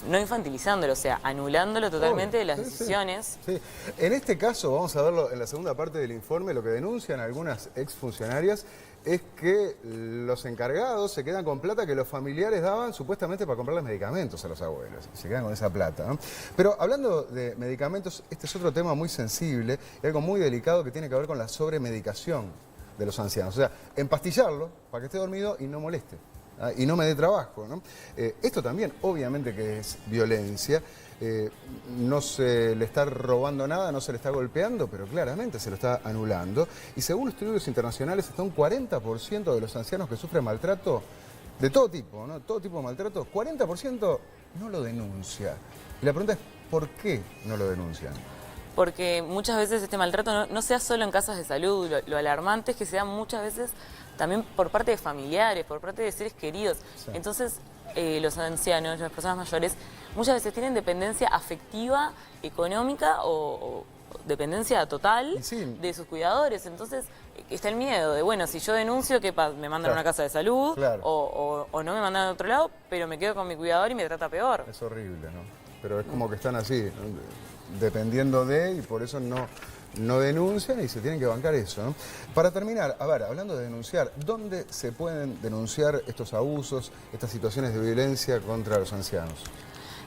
no infantilizándolo, o sea, anulándolo totalmente de las decisiones. Sí. En este caso, vamos a verlo en la segunda parte del informe, lo que denuncian algunas exfuncionarias es que los encargados se quedan con plata que los familiares daban supuestamente para comprarles medicamentos a los abuelos. Se quedan con esa plata, ¿no? Pero hablando de medicamentos, este es otro tema muy sensible y algo muy delicado que tiene que ver con la sobremedicación de los ancianos. O sea, empastillarlo para que esté dormido y no moleste. Y no me dé trabajo, ¿no? Esto también, obviamente que es violencia. No se le está robando nada, no se le está golpeando, pero claramente se lo está anulando. Y según estudios internacionales, hasta un 40% de los ancianos que sufren maltrato, de todo tipo, ¿no? Todo tipo de maltrato, 40% no lo denuncia. Y la pregunta es, ¿por qué no lo denuncian? Porque muchas veces este maltrato no se da solo en casas de salud, lo alarmante es que se da muchas veces también por parte de familiares, por parte de seres queridos. Sí. Entonces, los ancianos, las personas mayores, muchas veces tienen dependencia afectiva, económica o dependencia total de sus cuidadores. Entonces, está el miedo de, bueno, si yo denuncio, que me mandan a una casa de salud o no me mandan a otro lado, pero me quedo con mi cuidador y me trata peor. Es horrible, ¿no? Pero es como que están así, ¿no? Dependiendo de, y por eso no denuncian y se tienen que bancar eso, ¿no? Para terminar, a ver, hablando de denunciar, ¿dónde se pueden denunciar estos abusos, estas situaciones de violencia contra los ancianos?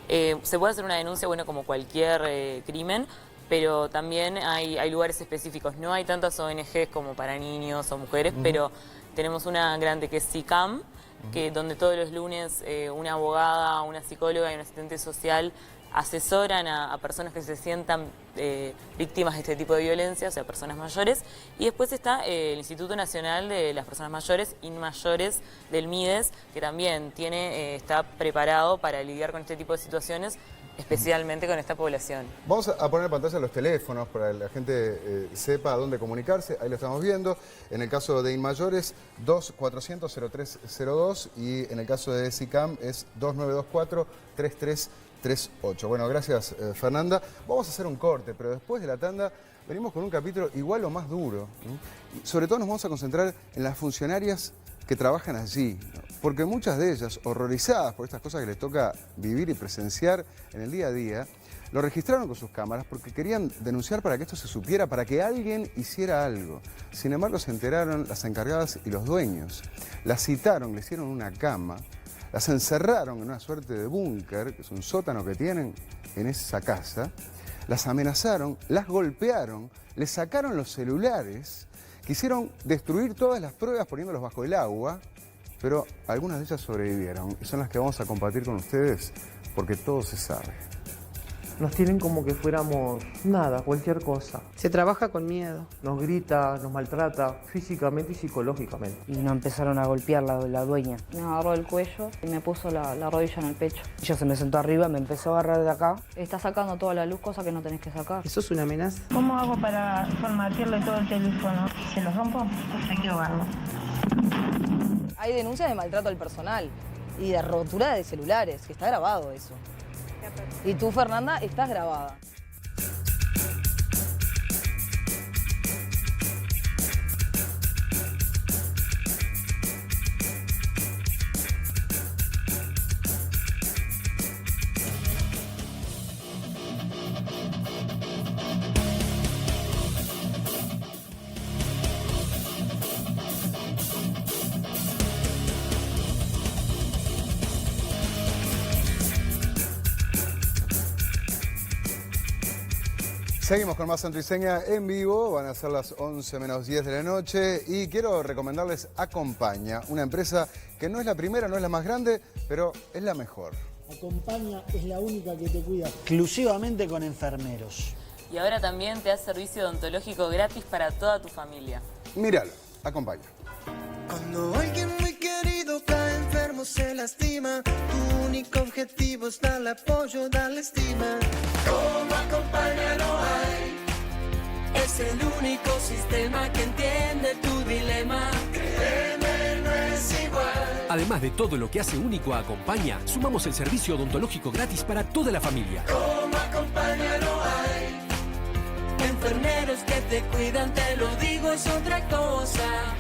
Se puede hacer una denuncia, bueno, como cualquier crimen, pero también hay lugares específicos. No hay tantas ONGs como para niños o mujeres, pero tenemos una grande que es SICAM, donde todos los lunes una abogada, una psicóloga y un asistente social asesoran a personas que se sientan víctimas de este tipo de violencia, o sea, personas mayores. Y después está el Instituto Nacional de las Personas Mayores, INMAYORES, del MIDES, que también está preparado para lidiar con este tipo de situaciones, especialmente con esta población. Vamos a poner en pantalla los teléfonos para que la gente sepa a dónde comunicarse. Ahí lo estamos viendo. En el caso de INMAYORES, 2400-0302 y en el caso de SICAM es 2924-3338. Bueno, gracias Fernanda. Vamos a hacer un corte, pero después de la tanda venimos con un capítulo igual o más duro, ¿no? Y sobre todo nos vamos a concentrar en las funcionarias que trabajan allí, ¿no? Porque muchas de ellas, horrorizadas por estas cosas que les toca vivir y presenciar en el día a día, lo registraron con sus cámaras porque querían denunciar para que esto se supiera, para que alguien hiciera algo. Sin embargo, se enteraron las encargadas y los dueños. Las citaron, le hicieron una cama, las encerraron en una suerte de búnker, que es un sótano que tienen en esa casa, las amenazaron, las golpearon, les sacaron los celulares, quisieron destruir todas las pruebas poniéndolos bajo el agua pero algunas de ellas sobrevivieron y son las que vamos a compartir con ustedes porque todo se sabe. Nos tienen como que fuéramos nada, cualquier cosa. Se trabaja con miedo. Nos grita, nos maltrata físicamente y psicológicamente. Y nos empezaron a golpear la dueña. Me agarró el cuello y me puso la rodilla en el pecho. Ella se me sentó arriba, me empezó a agarrar de acá. Está sacando toda la luz, cosa que no tenés que sacar. Eso es una amenaza. ¿Cómo hago para formatearle todo el teléfono? ¿Se lo rompo? Pues hay que ahogarlo. Hay denuncias de maltrato al personal y de rotura de celulares, que está grabado eso. Y tú, Fernanda, estás grabada. Seguimos con más Santo y Seña en vivo, van a ser las 11 menos 10 de la noche y quiero recomendarles Acompaña, una empresa que no es la primera, no es la más grande, pero es la mejor. Acompaña es la única que te cuida exclusivamente con enfermeros. Y ahora también te da servicio odontológico gratis para toda tu familia. Míralo, Acompaña. Cuando alguien muy querido cae enfermo, se lastima, tu único objetivo es darle apoyo, darle estima. Como Acompaña no hay, es el único sistema que entiende tu dilema. Créeme, no es igual. Además de todo lo que hace único a Acompaña, sumamos el servicio odontológico gratis para toda la familia. Como Acompaña no hay, enfermeros que te cuidan, te lo digo, es otra cosa.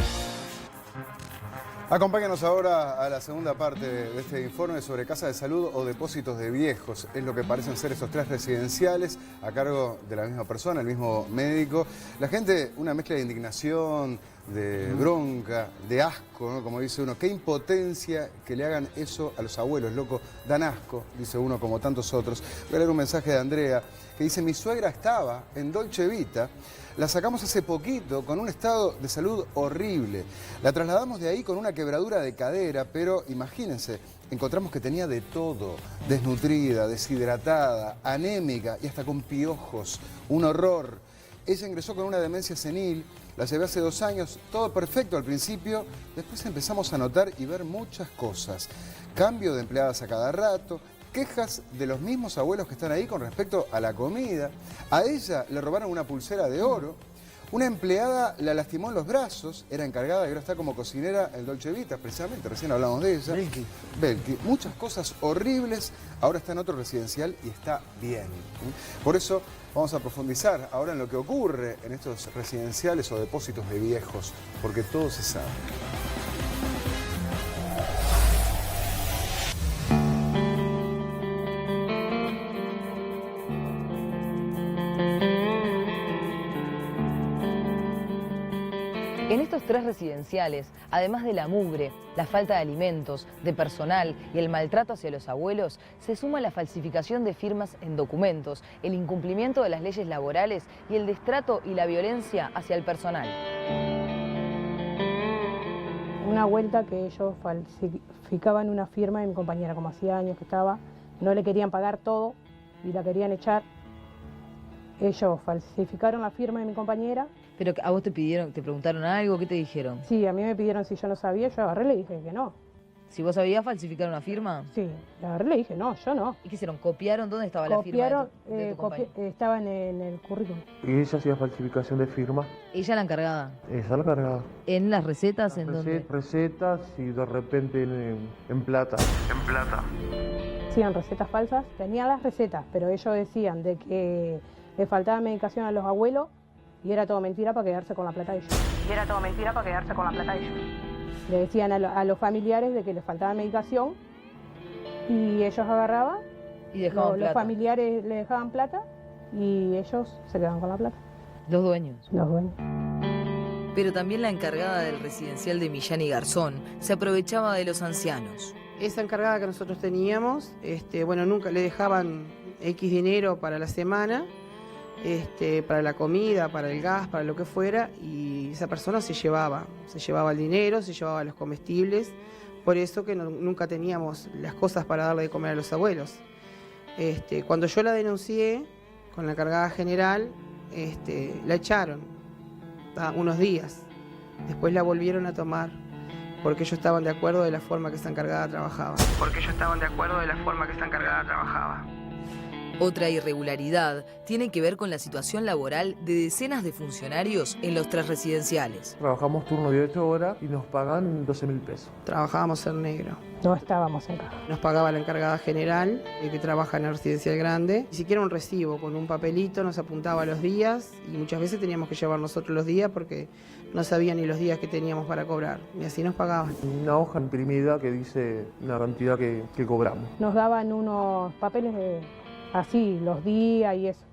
Acompáñanos ahora a la segunda parte de este informe sobre casas de salud o depósitos de viejos. Es lo que parecen ser estos 3 residenciales a cargo de la misma persona, el mismo médico. La gente, una mezcla de indignación, de bronca, de asco, ¿no? Como dice uno. Qué impotencia que le hagan eso a los abuelos, loco. Dan asco, dice uno, como tantos otros. Voy a leer un mensaje de Andrea que dice: mi suegra estaba en Dolce Vita. La sacamos hace poquito con un estado de salud horrible. La trasladamos de ahí con una quebradura de cadera, pero imagínense, encontramos que tenía de todo. Desnutrida, deshidratada, anémica y hasta con piojos. Un horror. Ella ingresó con una demencia senil, la llevé hace 2 años, todo perfecto al principio. Después empezamos a notar y ver muchas cosas. Cambio de empleadas a cada rato. Quejas de los mismos abuelos que están ahí con respecto a la comida. A ella le robaron una pulsera de oro. Una empleada la lastimó en los brazos. Era encargada y ahora está como cocinera en Dolce Vita, precisamente. Recién hablamos de ella. Belki. Muchas cosas horribles. Ahora está en otro residencial y está bien. Por eso vamos a profundizar ahora en lo que ocurre en estos residenciales o depósitos de viejos. Porque todo se sabe. En estos 3 residenciales, además de la mugre, la falta de alimentos, de personal y el maltrato hacia los abuelos, se suma la falsificación de firmas en documentos, el incumplimiento de las leyes laborales y el destrato y la violencia hacia el personal. Una vuelta que ellos falsificaban una firma de mi compañera, como hacía años que estaba, no le querían pagar todo y la querían echar. Ellos falsificaron la firma de mi compañera. ¿Pero a vos te preguntaron algo? ¿Qué te dijeron? Sí, a mí me pidieron si yo no sabía, yo agarré y le dije que no. ¿Si vos sabías falsificar una firma? Sí, le agarré y le dije no, yo no. ¿Y qué hicieron? ¿Copiaron? ¿Dónde estaba la firma de tu compañera? Estaba en el currículum. ¿Y ella hacía falsificación de firma? ¿Ella la encargada? Ella la encargada. ¿En las recetas? ¿En dónde? Recetas y de repente en plata. En plata. Hacían recetas falsas, tenían las recetas, pero ellos decían de que le faltaba medicación a los abuelos y era todo mentira para quedarse con la plata de ellos. Le decían a los familiares de que les faltaba medicación y ellos agarraban y dejaban plata. Los familiares le dejaban plata y ellos se quedaban con la plata. ¿Los dueños? Los dueños. Pero también la encargada del residencial de Millán y Garzón se aprovechaba de los ancianos. Esa encargada que nosotros teníamos, nunca le dejaban X dinero para la semana, para la comida, para el gas, para lo que fuera, y esa persona se llevaba el dinero, se llevaba los comestibles, Por eso que nunca teníamos las cosas para darle de comer a los abuelos. Cuando yo la denuncié con la encargada general, la echaron unos días. Después la volvieron a tomar porque ellos estaban de acuerdo de la forma que esta encargada trabajaba. Otra irregularidad tiene que ver con la situación laboral de decenas de funcionarios en los 3 residenciales. Trabajamos turno de 8 horas y nos pagan 12.000 pesos. Trabajábamos en negro. No estábamos en caja. Nos pagaba la encargada general, que trabaja en el residencial grande. Ni siquiera un recibo, con un papelito nos apuntaba los días y muchas veces teníamos que llevar nosotros los días porque no sabían ni los días que teníamos para cobrar. Y así nos pagaban. Una hoja imprimida que dice una cantidad que cobramos. Nos daban unos papeles así, los días y eso.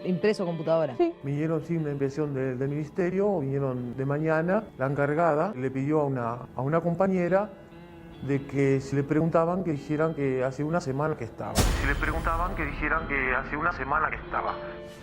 ¿Impreso computadora? Sí. Vinieron sin la impresión del ministerio, vinieron de mañana. La encargada le pidió a una compañera de que si le preguntaban que dijeran que hace una semana que estaba.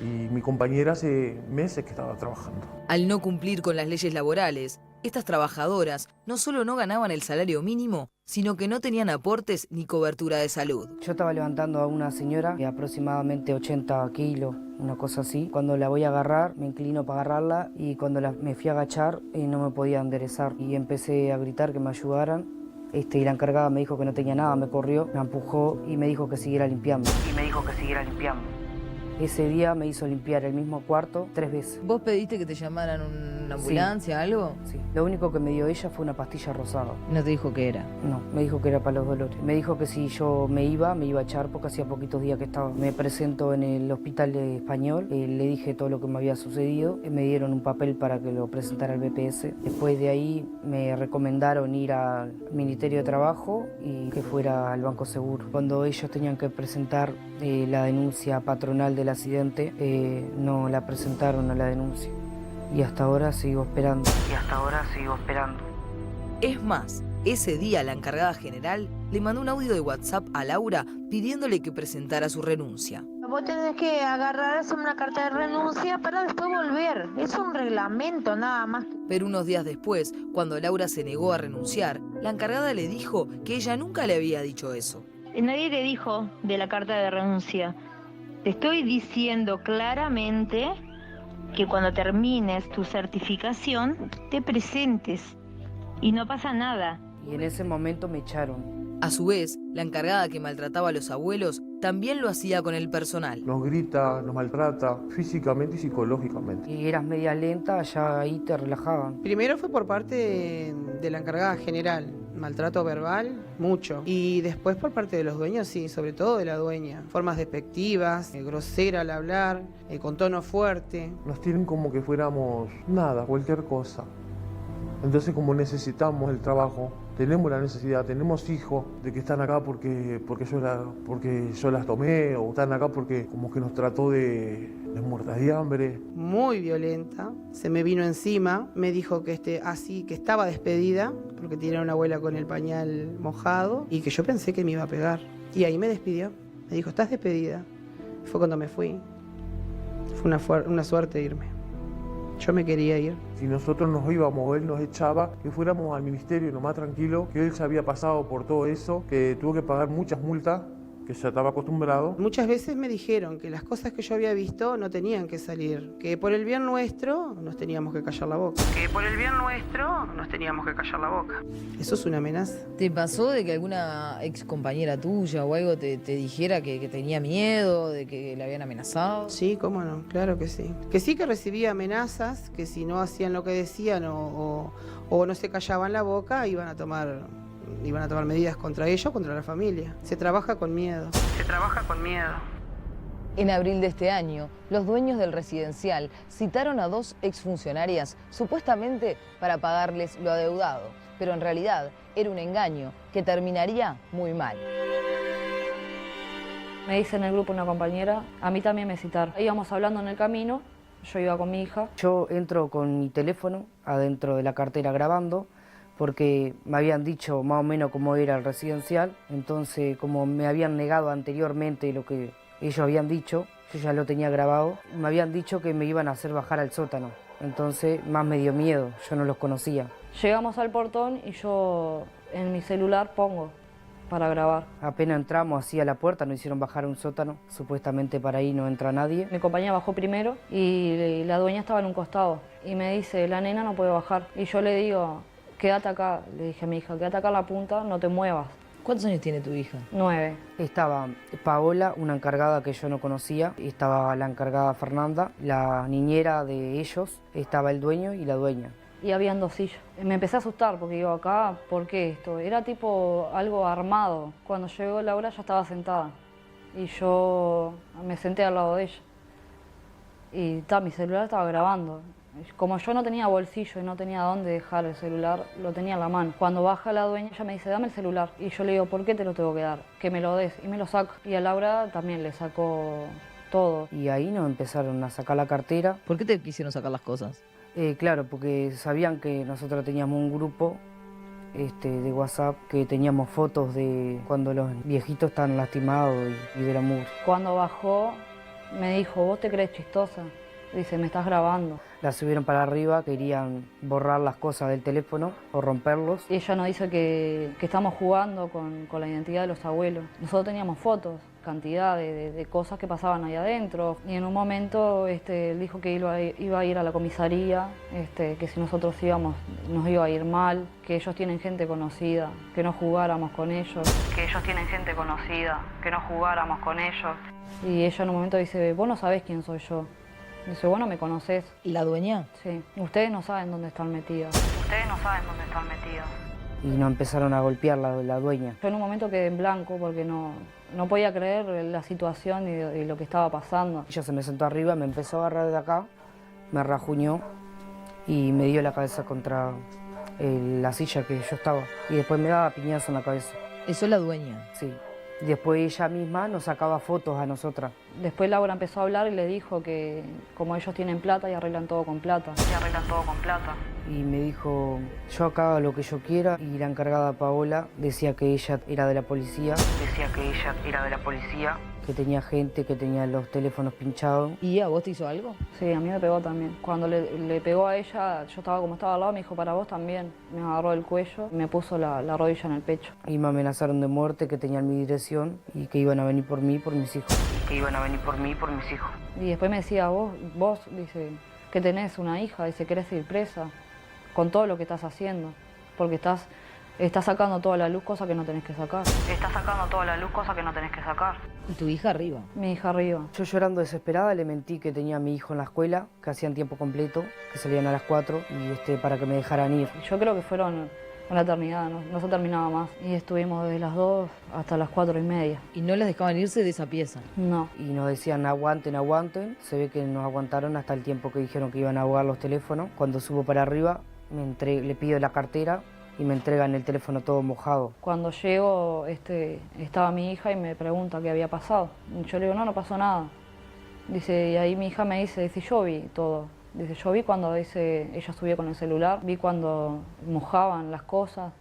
Y mi compañera hace meses que estaba trabajando. Al no cumplir con las leyes laborales, estas trabajadoras no solo no ganaban el salario mínimo, sino que no tenían aportes ni cobertura de salud. Yo estaba levantando a una señora de aproximadamente 80 kilos, una cosa así. Cuando la voy a agarrar, me inclino para agarrarla y cuando me fui a agachar no me podía enderezar. Y empecé a gritar que me ayudaran. Y la encargada me dijo que no tenía nada, me corrió, me empujó y me dijo que siguiera limpiando. Ese día me hizo limpiar el mismo cuarto 3 veces. ¿Vos pediste que te llamaran una ambulancia, algo? Sí. Lo único que me dio ella fue una pastilla rosada. ¿No te dijo qué era? No, me dijo que era para los dolores. Me dijo que si yo me iba a echar porque hacía poquitos días que estaba. Me presento en el hospital de Español, le dije todo lo que me había sucedido. Me dieron un papel para que lo presentara al BPS. Después de ahí me recomendaron ir al Ministerio de Trabajo y que fuera al Banco Seguro. Cuando ellos tenían que presentar la denuncia patronal del accidente, no la presentaron a la denuncia. Y hasta ahora sigo esperando. Es más, ese día la encargada general le mandó un audio de WhatsApp a Laura pidiéndole que presentara su renuncia. Vos tenés que agarrar, hacer una carta de renuncia para después volver. Es un reglamento nada más. Pero unos días después, cuando Laura se negó a renunciar, la encargada le dijo que ella nunca le había dicho eso. Nadie te dijo de la carta de renuncia. Te estoy diciendo claramente que cuando termines tu certificación te presentes y no pasa nada. Y en ese momento me echaron. A su vez, la encargada que maltrataba a los abuelos también lo hacía con el personal. Nos grita, nos maltrata físicamente y psicológicamente. Y eras media lenta, ya ahí te relajaban. Primero fue por parte de la encargada general, maltrato verbal, mucho. Y después por parte de los dueños, sí, sobre todo de la dueña. Formas despectivas, grosera al hablar, con tono fuerte. Nos tienen como que fuéramos nada, cualquier cosa. Entonces, como necesitamos el trabajo, tenemos la necesidad, tenemos hijos de que están acá porque yo las tomé, o están acá porque como que nos trató de muertas de hambre. Muy violenta, se me vino encima, me dijo que que estaba despedida, porque tenía una abuela con el pañal mojado, y que yo pensé que me iba a pegar. Y ahí me despidió, me dijo, estás despedida. Fue cuando me fui, fue una suerte irme. Yo me quería ir. Si nosotros nos íbamos, él nos echaba, que fuéramos al ministerio nomás tranquilo, que él se había pasado por todo eso, que tuvo que pagar muchas multas, que ya estaba acostumbrado. Muchas veces me dijeron que las cosas que yo había visto no tenían que salir, que por el bien nuestro nos teníamos que callar la boca. Eso es una amenaza. ¿Te pasó de que alguna ex compañera tuya o algo te dijera que tenía miedo, de que le habían amenazado? Sí, cómo no, claro que sí. Que sí que recibía amenazas, que si no hacían lo que decían o no se callaban la boca, iban a tomar medidas contra ellos, contra la familia. Se trabaja con miedo. En abril de este año, los dueños del residencial citaron a 2 exfuncionarias supuestamente para pagarles lo adeudado, pero en realidad era un engaño que terminaría muy mal. Me dice en el grupo una compañera, a mí también me citaron. Íbamos hablando en el camino, yo iba con mi hija. Yo entro con mi teléfono adentro de la cartera grabando, porque me habían dicho más o menos cómo era el residencial, entonces como me habían negado anteriormente lo que ellos habían dicho, yo ya lo tenía grabado, me habían dicho que me iban a hacer bajar al sótano, entonces más me dio miedo, yo no los conocía. Llegamos al portón y yo En mi celular pongo para grabar. Apenas entramos así a la puerta, nos hicieron bajar a un sótano, supuestamente para ahí no entra nadie. Mi compañera bajó primero y la dueña estaba en un costado y me dice, la nena no puede bajar. Y yo le digo, quédate acá, le dije a mi hija, quédate acá en la punta, no te muevas. ¿Cuántos años tiene tu hija? 9. Estaba Paola, una encargada que yo no conocía, estaba la encargada Fernanda, la niñera de ellos, estaba el dueño y la dueña. Y habían 2 sillas. Me empecé a asustar porque digo, acá, ¿por qué esto? Era tipo algo armado. Cuando llegó Laura ya estaba sentada y yo me senté al lado de ella. Y mi celular estaba grabando. Como yo no tenía bolsillo y no tenía dónde dejar el celular, lo tenía en la mano. Cuando baja la dueña, ella me dice, dame el celular. Y yo le digo, ¿por qué te lo tengo que dar? Que me lo des. Y me lo saca. Y a Laura también le sacó todo. Y ahí nos empezaron a sacar la cartera. ¿Por qué te quisieron sacar las cosas? Claro, porque sabían que nosotros teníamos un grupo de WhatsApp que teníamos fotos de cuando los viejitos estaban lastimados y de la mugre. Cuando bajó, me dijo, ¿vos te crees chistosa? Dice, me estás grabando. La subieron para arriba, querían borrar las cosas del teléfono o romperlos. Y ella nos dice que estamos jugando con la identidad de los abuelos. Nosotros teníamos fotos, cantidad de cosas que pasaban ahí adentro. Y en un momento él dijo que iba a ir a la comisaría, que si nosotros íbamos nos iba a ir mal, que ellos tienen gente conocida, que no jugáramos con ellos. Que ellos tienen gente conocida, que no jugáramos con ellos. Y ella en un momento dice, vos no sabés quién soy yo. Dice, bueno, ¿me conocés? ¿Y la dueña? Sí. Ustedes no saben dónde están metidos. Ustedes no saben dónde están metidos. Y nos empezaron a golpear la dueña. Yo en un momento quedé en blanco porque no podía creer la situación y lo que estaba pasando. Ella se me sentó arriba, me empezó a agarrar de acá, me rajuñó y me dio la cabeza contra la silla que yo estaba. Y después me daba piñazo en la cabeza. ¿Eso es la dueña? Sí. Después ella misma nos sacaba fotos a nosotras. Después Laura empezó a hablar y le dijo que como ellos tienen plata y arreglan todo con plata. Y arreglan todo con plata. Y me dijo, yo acá hago lo que yo quiera. Y la encargada Paola decía que ella era de la policía. Que tenía gente, que tenía los teléfonos pinchados. ¿Y a vos te hizo algo? Sí, a mí me pegó también. Cuando le pegó a ella, yo estaba como estaba al lado, me dijo, para vos también. Me agarró el cuello y me puso la rodilla en el pecho. Y me amenazaron de muerte, que tenían mi dirección y que iban a venir por mí y por mis hijos. Y después me decía, vos, dice, que tenés una hija, dice, querés ir presa con todo lo que estás haciendo, porque estás sacando toda la luz, cosa que no tenés que sacar. ¿Y tu hija arriba? Mi hija arriba. Yo llorando desesperada le mentí que tenía a mi hijo en la escuela, que hacían tiempo completo, que salían a las 4 y para que me dejaran ir. Yo creo que fueron una eternidad, no se terminaba más. Y estuvimos desde las 2 hasta las 4:30. ¿Y no las dejaban irse de esa pieza? No. Y nos decían aguanten, aguanten. Se ve que nos aguantaron hasta el tiempo que dijeron que iban a ahogar los teléfonos. Cuando subo para arriba, le pido la cartera y me entregan el teléfono todo mojado. Cuando llego, estaba mi hija y me pregunta qué había pasado. Yo le digo, no pasó nada. Dice, y ahí mi hija me dice, yo vi todo. Dice, yo vi cuando ella subió con el celular, vi cuando mojaban las cosas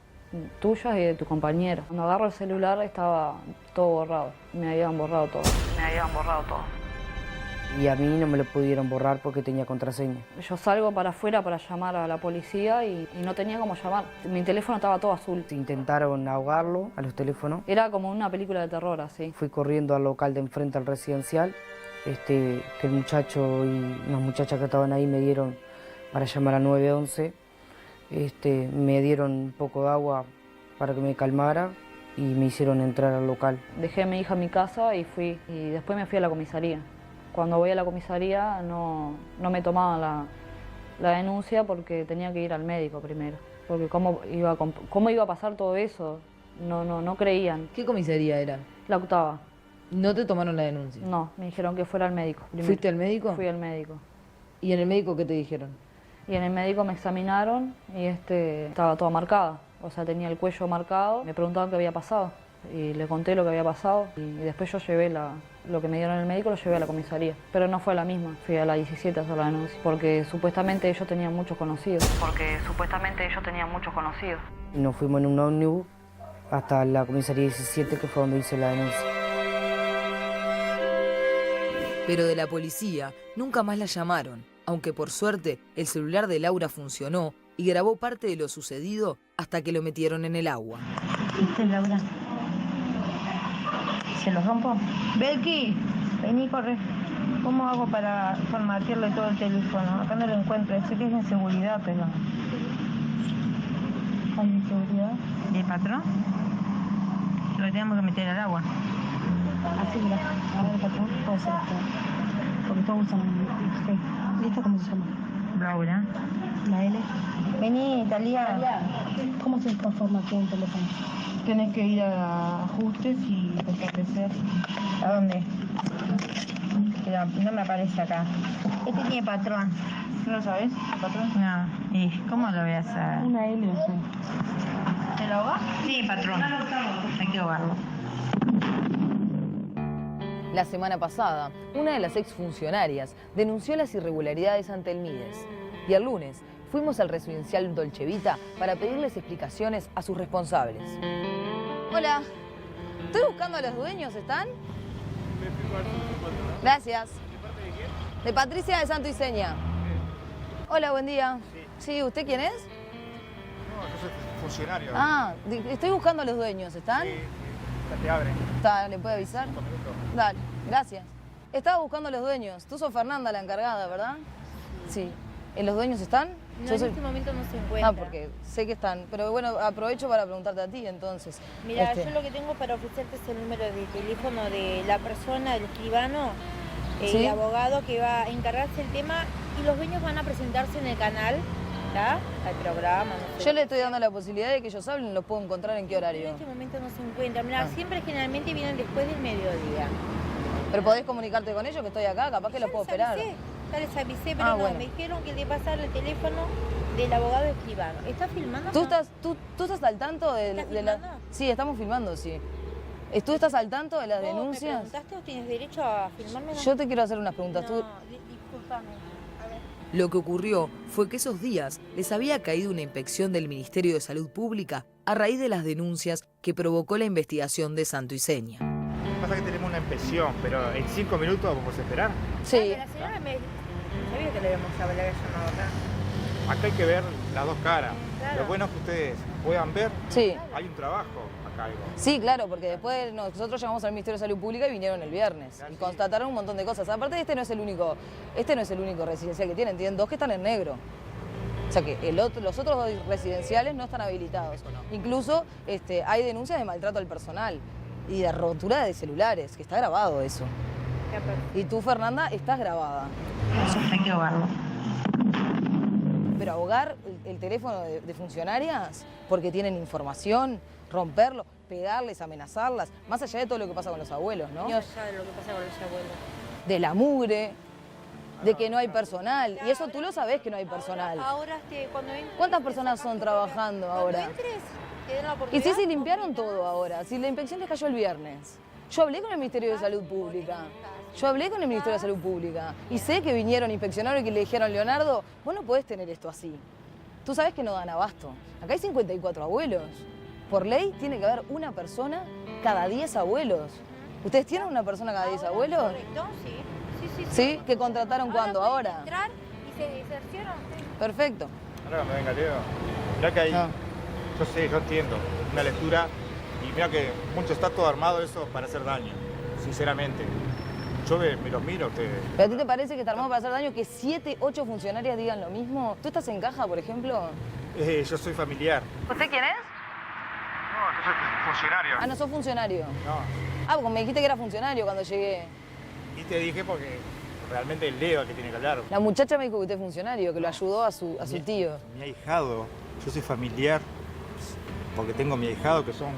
tuyas y de tu compañero. Cuando agarro el celular estaba todo borrado, me habían borrado todo. Y a mí no me lo pudieron borrar porque tenía contraseña. Yo salgo para afuera para llamar a la policía y no tenía cómo llamar. Mi teléfono estaba todo azul. Intentaron ahogarlo a los teléfonos. Era como una película de terror, así. Fui corriendo al local de enfrente al residencial, que el muchacho y unas muchachas que estaban ahí me dieron para llamar a 911. Me dieron un poco de agua para que me calmara y me hicieron entrar al local. Dejé a mi hija en mi casa y fui. Y después me fui a la comisaría. Cuando voy a la comisaría no me tomaban la denuncia porque tenía que ir al médico primero. Porque cómo iba a pasar todo eso, no creían. ¿Qué comisaría era? La octava. ¿No te tomaron la denuncia? No, me dijeron que fuera al médico primero. ¿Fuiste al médico? Fui al médico. ¿Y en el médico qué te dijeron? Y en el médico me examinaron y estaba toda marcada. O sea, tenía el cuello marcado. Me preguntaban qué había pasado. Y le conté lo que había pasado. Y después yo llevé lo que me dieron en el médico, lo llevé a la comisaría. Pero no fue a la misma. Fui a la 17 a hacer la denuncia. Porque supuestamente ellos tenían muchos conocidos. Y nos fuimos en un ómnibus hasta la comisaría 17, que fue donde hice la denuncia. Pero de la policía nunca más la llamaron, aunque por suerte el celular de Laura funcionó y grabó parte de lo sucedido hasta que lo metieron en el agua. ¿Viste, Laura? ¿Se lo rompo? Belki, vení, corre. ¿Cómo hago para formatearle todo el teléfono? Acá no lo encuentro. Sé que es de seguridad, pero... ¿Hay de seguridad? ¿De patrón? Lo tenemos que meter al agua. Así, mira. Ahora el patrón puede ser esto. Porque todos usan usted. ¿Y esto cómo se llama? Laura. La L. Vení, Talía. ¿Cómo se transforma aquí en teléfono? Tenés que ir a ajustes y restablecer. ¿A dónde? Pero no me aparece acá. Este tiene patrón. ¿No lo sabes, patrón? No. ¿Y cómo lo voy a hacer? Una L, no sé. ¿Te lo ahoga? Sí, patrón. Hay que ahogarlo. La semana pasada, una de las exfuncionarias denunció las irregularidades ante el Mides. Y el lunes fuimos al residencial Dolce Vita para pedirles explicaciones a sus responsables. Hola, estoy buscando a los dueños, ¿están? Gracias. ¿De Patricia de Santo y Seña? Hola, buen día. Sí, ¿usted quién es? No, yo soy funcionario. Ah, estoy buscando a los dueños, ¿están? Sí, te abren. Está, ¿le puede avisar? 5 minutos. Dale, gracias. Estaba buscando a los dueños. Tú sos Fernanda, la encargada, ¿verdad? Sí. ¿Los dueños están? No, en este momento no se encuentra. Ah, porque sé que están. Pero bueno, aprovecho para preguntarte a ti, entonces. Mira, yo lo que tengo para ofrecerte es el número de teléfono de la persona, del escribano, ¿Sí? el abogado que va a encargarse del tema, y los dueños van a presentarse en el canal, ¿está? Al programa, no sé. Yo le estoy dando la posibilidad de que ellos hablen, los puedo encontrar en qué horario. En este momento no se encuentra. Mira, siempre generalmente vienen después del mediodía. Pero podés comunicarte con ellos, que estoy acá, capaz que los puedo esperar. Ya les avisé, pero no, bueno. me dijeron que le pasara el teléfono del abogado escribano. ¿Está filmando? ¿Tú estás al tanto de la...? filmando? Sí, estamos filmando, sí. ¿Tú estás al tanto de las denuncias? ¿Me preguntaste o tienes derecho a filmarme? Yo te quiero hacer unas preguntas. No, discúlpame. A ver. Lo que ocurrió fue que esos días les había caído una inspección del Ministerio de Salud Pública a raíz de las denuncias que provocó la investigación de Santo y Seña. Pasa que tenemos una inspección, pero en 5 minutos vamos a esperar. Sí. La señora me sabía que le habíamos llamado acá. Acá hay que ver las dos caras. Claro. Lo bueno es que ustedes puedan ver. Sí. Hay un trabajo acá. Algo. Sí, claro, porque después nosotros llamamos al Ministerio de Salud Pública y vinieron el viernes y constataron un montón de cosas. Aparte, este no es el único residencial que tienen 2 que están en negro. O sea que los otros 2 residenciales no están habilitados. Incluso hay denuncias de maltrato al personal y de rotura de celulares, que está grabado eso. Y tú, Fernanda, estás grabada. Hay que ahogarlo. Pero ahogar el teléfono de funcionarias porque tienen información, romperlo, pegarles, amenazarlas, más allá de todo lo que pasa con los abuelos, ¿no? Más allá de lo que pasa con los abuelos. De la mugre, de que no hay personal. Y eso tú lo sabés que no hay personal. Ahora, cuando entres, ¿Cuántas personas son trabajando ahora? Cuando entres, te dan la Y oportunidad. sí, limpiaron todo ahora. Si la inspección les cayó el viernes. Yo hablé con el Ministerio de Salud Pública. Y sé que vinieron, inspeccionaron y que le dijeron, Leonardo, vos no podés tener esto así. Tú sabés que no dan abasto. Acá hay 54 abuelos. Por ley tiene que haber una persona cada 10 abuelos. ¿Ustedes tienen una persona cada 10 abuelos? Correcto, sí. ¿Sí? ¿Que contrataron cuándo? ¿Ahora? Entrar y se ejercieron. Perfecto. Ahora cuando venga Leo, mirá que hay, yo entiendo, una lectura y mira que mucho está todo armado eso para hacer daño, sinceramente. Yo me los miro a ustedes. ¿Pero a ti te parece que está armado para hacer daño que 7, 8 funcionarias digan lo mismo? ¿Tú estás en caja, por ejemplo? Yo soy familiar. ¿Usted quién es? No, yo soy funcionario. Ah, no sos funcionario. No. Ah, porque me dijiste que era funcionario cuando llegué. Y te dije porque realmente Leo es el que tiene que hablar. La muchacha me dijo que usted es funcionario, que lo ayudó a su tío. Mi ahijado, yo soy familiar porque tengo mi ahijado que son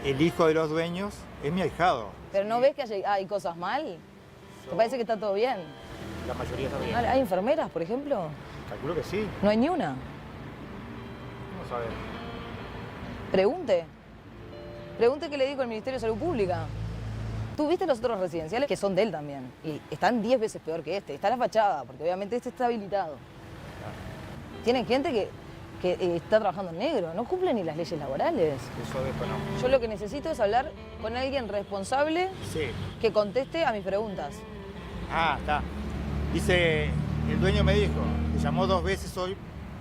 el hijo de los dueños, es mi ahijado. ¿Pero no ves que hay cosas mal? ¿Te parece que está todo bien? La mayoría está bien. ¿Hay enfermeras, por ejemplo? Calculo que sí. ¿No hay ni una? Vamos a ver. Pregunte qué le dijo el Ministerio de Salud Pública. ¿Tú viste los otros residenciales que son de él también? Y están 10 veces peor que este. Está la fachada, porque obviamente este está habilitado. Tienen gente que está trabajando en negro, no cumple ni las leyes laborales. Eso desconozco. Yo lo que necesito es hablar con alguien responsable que conteste a mis preguntas. Ah, está. Dice, el dueño me dijo, te llamó 2 veces hoy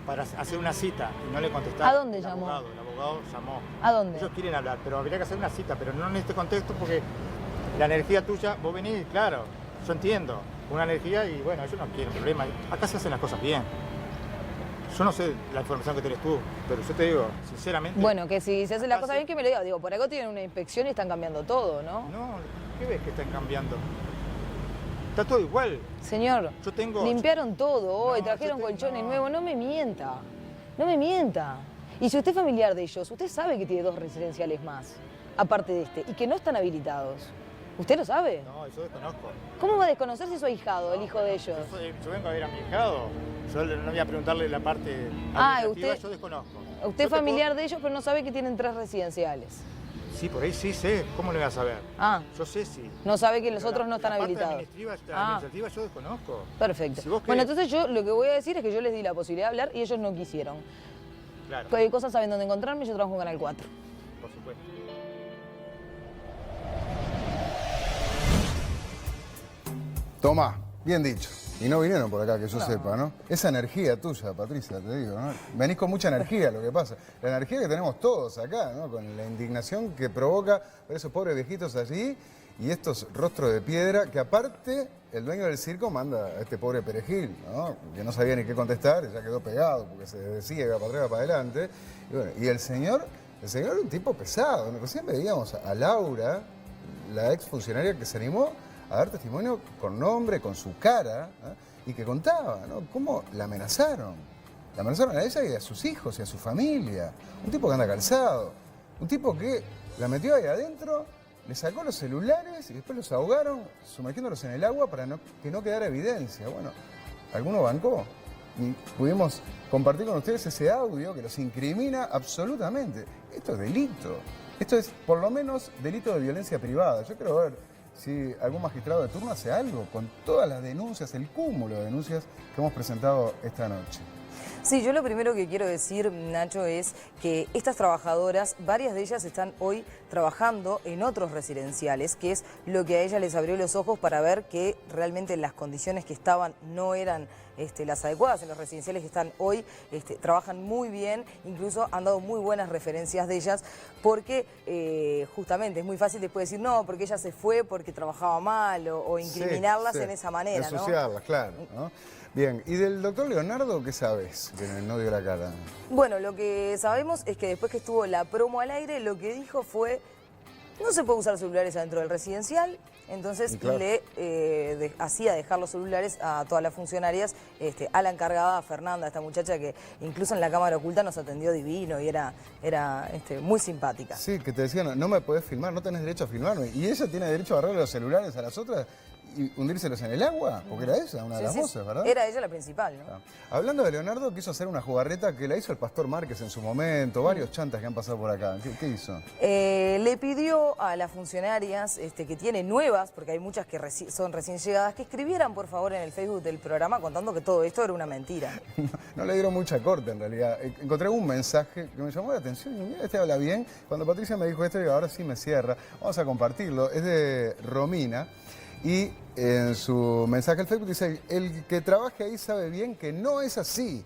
para hacer una cita y no le contestaron. ¿A dónde llamó? El abogado llamó. ¿A dónde? Ellos quieren hablar, pero habría que hacer una cita, pero no en este contexto porque la energía tuya, vos venís, claro, yo entiendo, una energía y bueno, ellos no quieren problema. Acá se hacen las cosas bien. Yo no sé la información que tenés tú, pero yo te digo, sinceramente... Bueno, que si se hace la cosa bien, que me lo diga. Digo, por acá tienen una inspección y están cambiando todo, ¿no? No, ¿qué ves que están cambiando? Está todo igual. Señor, yo tengo... limpiaron todo hoy, No, trajeron colchones nuevos. No me mienta. No me mienta. Y si usted es familiar de ellos, usted sabe que tiene 2 residenciales más, aparte de este, y que no están habilitados. ¿Usted lo sabe? No, yo desconozco. ¿Cómo va a desconocer si es su ahijado, el hijo de ellos? Yo vengo a ver a mi hijado. Yo no voy a preguntarle la parte administrativa, yo desconozco. Usted es familiar de ellos, pero no sabe que tienen 3 residenciales. Sí, por ahí sí sé. ¿Cómo le voy a saber? Ah. Yo sé sí. No sabe que los otros no están habilitados. Administrativa yo desconozco. Perfecto. Si vos bueno, entonces yo lo que voy a decir es que yo les di la posibilidad de hablar y ellos no quisieron. Claro. Cualquier cosa saben dónde encontrarme, yo trabajo en Canal 4. Por supuesto. Tomá, bien dicho. Y no vinieron por acá, que yo sepa, ¿no? Esa energía tuya, Patricia, te digo, ¿no? Venís con mucha energía, lo que pasa. La energía que tenemos todos acá, ¿no? Con la indignación que provoca ver esos pobres viejitos allí y estos rostros de piedra que aparte el dueño del circo manda a este pobre perejil, ¿no? Que no sabía ni qué contestar, ya quedó pegado porque se decía, iba para atrás, iba para adelante. Y bueno, y el señor era un tipo pesado. Recién veíamos a Laura, la ex funcionaria que se animó a dar testimonio con nombre, con su cara, ¿eh? Y que contaba, ¿no? Cómo la amenazaron. La amenazaron a ella y a sus hijos y a su familia. Un tipo que anda calzado. Un tipo que la metió ahí adentro, le sacó los celulares y después los ahogaron, sumergiéndolos en el agua para que no quedara evidencia. Bueno, alguno bancó. Y pudimos compartir con ustedes ese audio que los incrimina absolutamente. Esto es delito. Esto es, por lo menos, delito de violencia privada. Yo quiero ver si algún magistrado de turno hace algo con todas las denuncias, el cúmulo de denuncias que hemos presentado esta noche. Sí, yo lo primero que quiero decir, Nacho, es que estas trabajadoras, varias de ellas están hoy trabajando en otros residenciales, que es lo que a ellas les abrió los ojos para ver que realmente las condiciones que estaban no eran las adecuadas. En los residenciales que están hoy trabajan muy bien, incluso han dado muy buenas referencias de ellas, porque justamente es muy fácil después decir, no, porque ella se fue porque trabajaba mal o incriminarlas en esa manera, ¿no? Ensuciarlas, claro, ¿no? Bien, ¿y del doctor Leonardo qué sabes? Que no dio la cara. Bueno, lo que sabemos es que después que estuvo la promo al aire, lo que dijo fue, no se puede usar celulares adentro del residencial, entonces claro, le hacía dejar los celulares a todas las funcionarias, a la encargada, a Fernanda, esta muchacha que incluso en la cámara oculta nos atendió divino y era muy simpática. Sí, que te decían, no me podés filmar, no tenés derecho a filmarme. ¿Y ella tiene derecho a agarrarle los celulares a las otras y hundírselos en el agua? Porque era ella, una de las voces, ¿verdad? Era ella la principal, ¿no? Hablando de Leonardo, quiso hacer una jugarreta que la hizo el Pastor Márquez en su momento, varios chantas que han pasado por acá. ¿Qué hizo? Le pidió a las funcionarias que tiene nuevas, porque hay muchas que son recién llegadas, que escribieran por favor en el Facebook del programa contando que todo esto era una mentira. No le dieron mucha corte en realidad. Encontré un mensaje que me llamó la atención y mira, este habla bien. Cuando Patricia me dijo esto, digo, ahora sí me cierra. Vamos a compartirlo. Es de Romina. Y en su mensaje al Facebook dice, el que trabaje ahí sabe bien que no es así.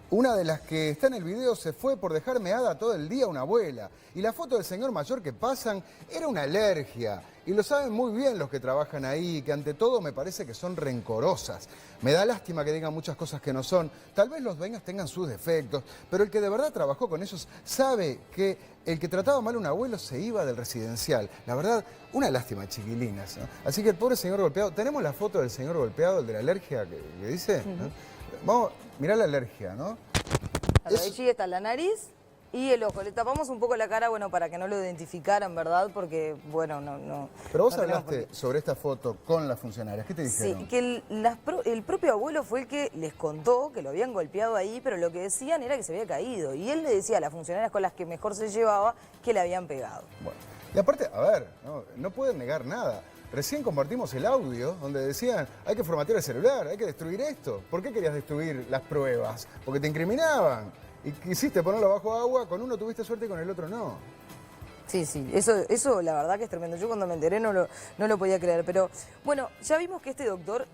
Una de las que está en el video se fue por dejar meada todo el día una abuela. Y la foto del señor mayor que pasan era una alergia. Y lo saben muy bien los que trabajan ahí, que ante todo me parece que son rencorosas. Me da lástima que digan muchas cosas que no son. Tal vez los dueños tengan sus defectos, pero el que de verdad trabajó con ellos sabe que el que trataba mal a un abuelo se iba del residencial. La verdad, una lástima, chiquilinas, ¿no? Así que el pobre señor golpeado, tenemos la foto del señor golpeado, el de la alergia que dice, ¿no? Vamos, mirá la alergia, ¿no? Allí está la nariz y el ojo. Le tapamos un poco la cara, bueno, para que no lo identificaran, ¿verdad? Porque, bueno, no... Pero vos no hablaste sobre esta foto con las funcionarias. ¿Qué te dijeron? Sí, que el propio abuelo fue el que les contó que lo habían golpeado ahí, pero lo que decían era que se había caído. Y él le decía a las funcionarias con las que mejor se llevaba que le habían pegado. Bueno, y aparte, a ver, no pueden negar nada. Recién compartimos el audio donde decían, hay que formatear el celular, hay que destruir esto. ¿Por qué querías destruir las pruebas? Porque te incriminaban. Y quisiste ponerlo bajo agua, con uno tuviste suerte y con el otro no. Sí, eso la verdad que es tremendo. Yo cuando me enteré no lo podía creer. Pero bueno, ya vimos que este doctor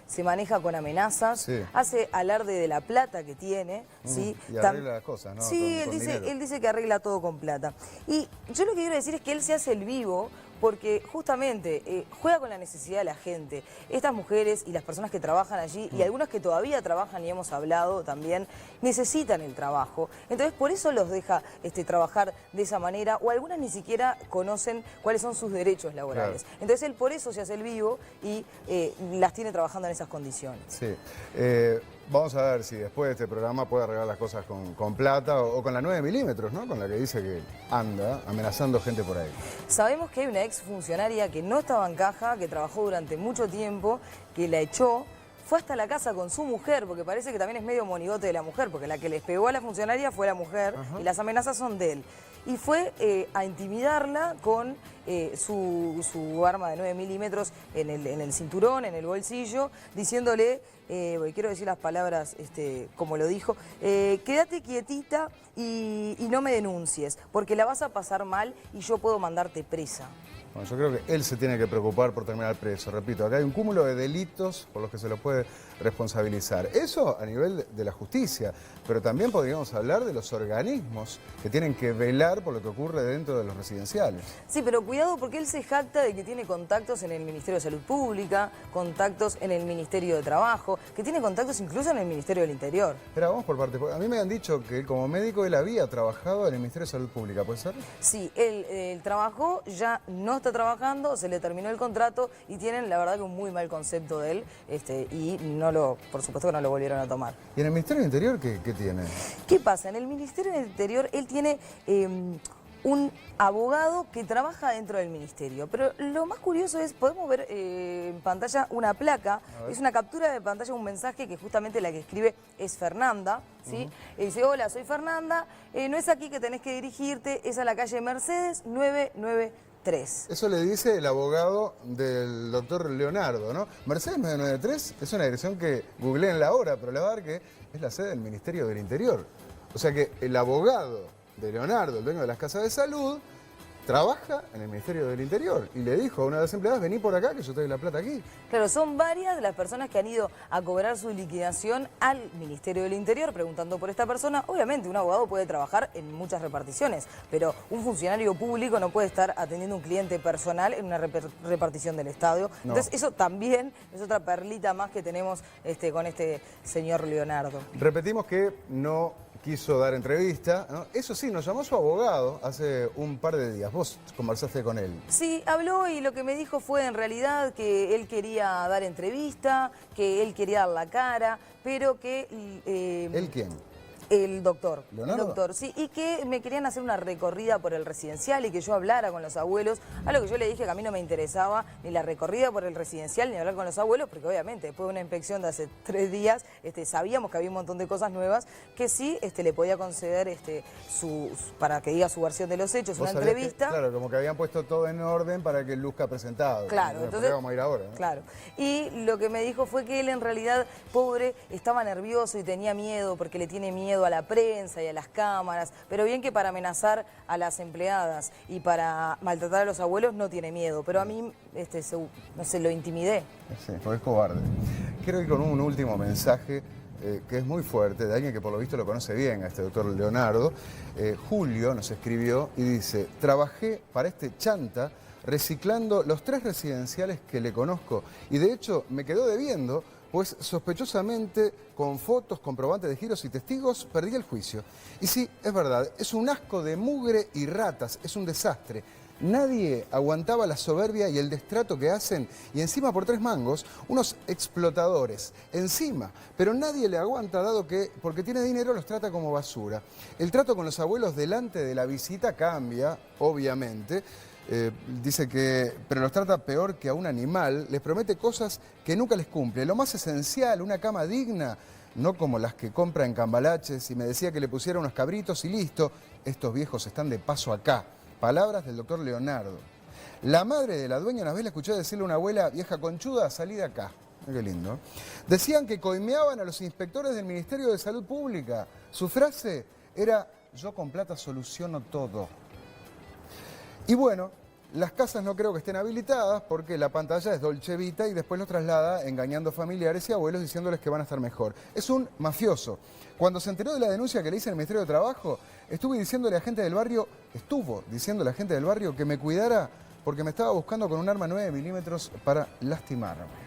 se maneja con amenazas, hace alarde de la plata que tiene. ¿sí? Y arregla las cosas, ¿no? Sí, él dice que arregla todo con plata. Y yo lo que quiero decir es que él se hace el vivo porque justamente juega con la necesidad de la gente. Estas mujeres y las personas que trabajan allí, y algunas que todavía trabajan, y hemos hablado también, necesitan el trabajo. Entonces por eso los deja trabajar de esa manera, o algunas ni siquiera conocen cuáles son sus derechos laborales. Claro. Entonces él por eso se hace el vivo y las tiene trabajando en esas condiciones. Sí. Vamos a ver si después de este programa puede arreglar las cosas con plata o con la 9 milímetros, ¿no? Con la que dice que anda amenazando gente por ahí. Sabemos que hay una ex funcionaria que no estaba en caja, que trabajó durante mucho tiempo, que la echó, fue hasta la casa con su mujer, porque parece que también es medio monigote de la mujer, porque la que les pegó a la funcionaria fue la mujer. Ajá. Y las amenazas son de él. Y fue a intimidarla con su arma de 9 milímetros en el cinturón, en el bolsillo, diciéndole, quiero decir las palabras como lo dijo, quédate quietita y no me denuncies, porque la vas a pasar mal y yo puedo mandarte presa. Bueno, yo creo que él se tiene que preocupar por terminar preso. Repito, acá hay un cúmulo de delitos por los que se lo puede responsabilizar. Eso a nivel de la justicia, pero también podríamos hablar de los organismos que tienen que velar por lo que ocurre dentro de los residenciales. Sí, pero cuidado porque él se jacta de que tiene contactos en el Ministerio de Salud Pública, contactos en el Ministerio de Trabajo, que tiene contactos incluso en el Ministerio del Interior. Pero vamos por partes. A mí me han dicho que como médico él había trabajado en el Ministerio de Salud Pública, ¿puede ser? Sí, él trabajó, ya no está trabajando, se le terminó el contrato y tienen la verdad que un muy mal concepto de él y por supuesto que no lo volvieron a tomar. ¿Y en el Ministerio del Interior qué tiene? ¿Qué pasa? En el Ministerio del Interior él tiene un abogado que trabaja dentro del ministerio, pero lo más curioso es, podemos ver en pantalla una placa, es una captura de pantalla, un mensaje que justamente la que escribe es Fernanda, ¿sí? Dice, hola, soy Fernanda, no es aquí que tenés que dirigirte, es a la calle Mercedes 993. Eso le dice el abogado del doctor Leonardo, ¿no? Mercedes 993 es una dirección que googleé en la hora, pero la verdad que es la sede del Ministerio del Interior. O sea que el abogado de Leonardo, el dueño de las casas de salud, trabaja en el Ministerio del Interior y le dijo a una de las empleadas, vení por acá que yo te doy la plata aquí. Claro, son varias de las personas que han ido a cobrar su liquidación al Ministerio del Interior preguntando por esta persona. Obviamente un abogado puede trabajar en muchas reparticiones, pero un funcionario público no puede estar atendiendo a un cliente personal en una repartición del Estado. No. Entonces eso también es otra perlita más que tenemos con este señor Leonardo. Repetimos que no quiso dar entrevista, ¿no? Eso sí, nos llamó su abogado hace un par de días. Vos conversaste con él. Sí, habló y lo que me dijo fue en realidad que él quería dar entrevista, que él quería dar la cara, pero que... ¿Él quién? El doctor. ¿Leonardo? El doctor, sí, y que me querían hacer una recorrida por el residencial y que yo hablara con los abuelos, a lo que yo le dije que a mí no me interesaba ni la recorrida por el residencial ni hablar con los abuelos, porque obviamente después de una inspección de hace 3 días sabíamos que había un montón de cosas nuevas, que sí le podía conceder para que diga su versión de los hechos, una entrevista. Claro, como que habían puesto todo en orden para que luzca presentado. Claro, entonces vamos a ir ahora, ¿no? Claro, y lo que me dijo fue que él en realidad, pobre, estaba nervioso y tenía miedo porque le tiene miedo a la prensa y a las cámaras, pero bien que para amenazar a las empleadas y para maltratar a los abuelos no tiene miedo, pero a mí, no sé, lo intimidé. Sí, porque es cobarde. Quiero ir con un último mensaje que es muy fuerte, de alguien que por lo visto lo conoce bien, a este doctor Leonardo. Julio nos escribió y dice, trabajé para este chanta reciclando los 3 residenciales que le conozco y de hecho me quedó debiendo, pues sospechosamente, con fotos, comprobantes de giros y testigos, perdí el juicio. Y sí, es verdad, es un asco de mugre y ratas, es un desastre. Nadie aguantaba la soberbia y el destrato que hacen, y encima por 3 mangos, unos explotadores, encima. Pero nadie le aguanta, dado que, porque tiene dinero, los trata como basura. El trato con los abuelos delante de la visita cambia, obviamente. Dice que, pero los trata peor que a un animal, les promete cosas que nunca les cumple. Lo más esencial, una cama digna, no como las que compra en Cambalaches, y me decía que le pusiera unos cabritos y listo, estos viejos están de paso acá. Palabras del doctor Leonardo. La madre de la dueña una vez la escuché decirle a una abuela, vieja conchuda, salí de acá. Qué lindo. Decían que coimeaban a los inspectores del Ministerio de Salud Pública. Su frase era, yo con plata soluciono todo. Y bueno, las casas no creo que estén habilitadas porque la pantalla es Dolce Vita y después los traslada engañando familiares y abuelos diciéndoles que van a estar mejor. Es un mafioso. Cuando se enteró de la denuncia que le hice en el Ministerio de Trabajo, estuvo diciéndole a la gente del barrio que me cuidara porque me estaba buscando con un arma 9 milímetros para lastimarme.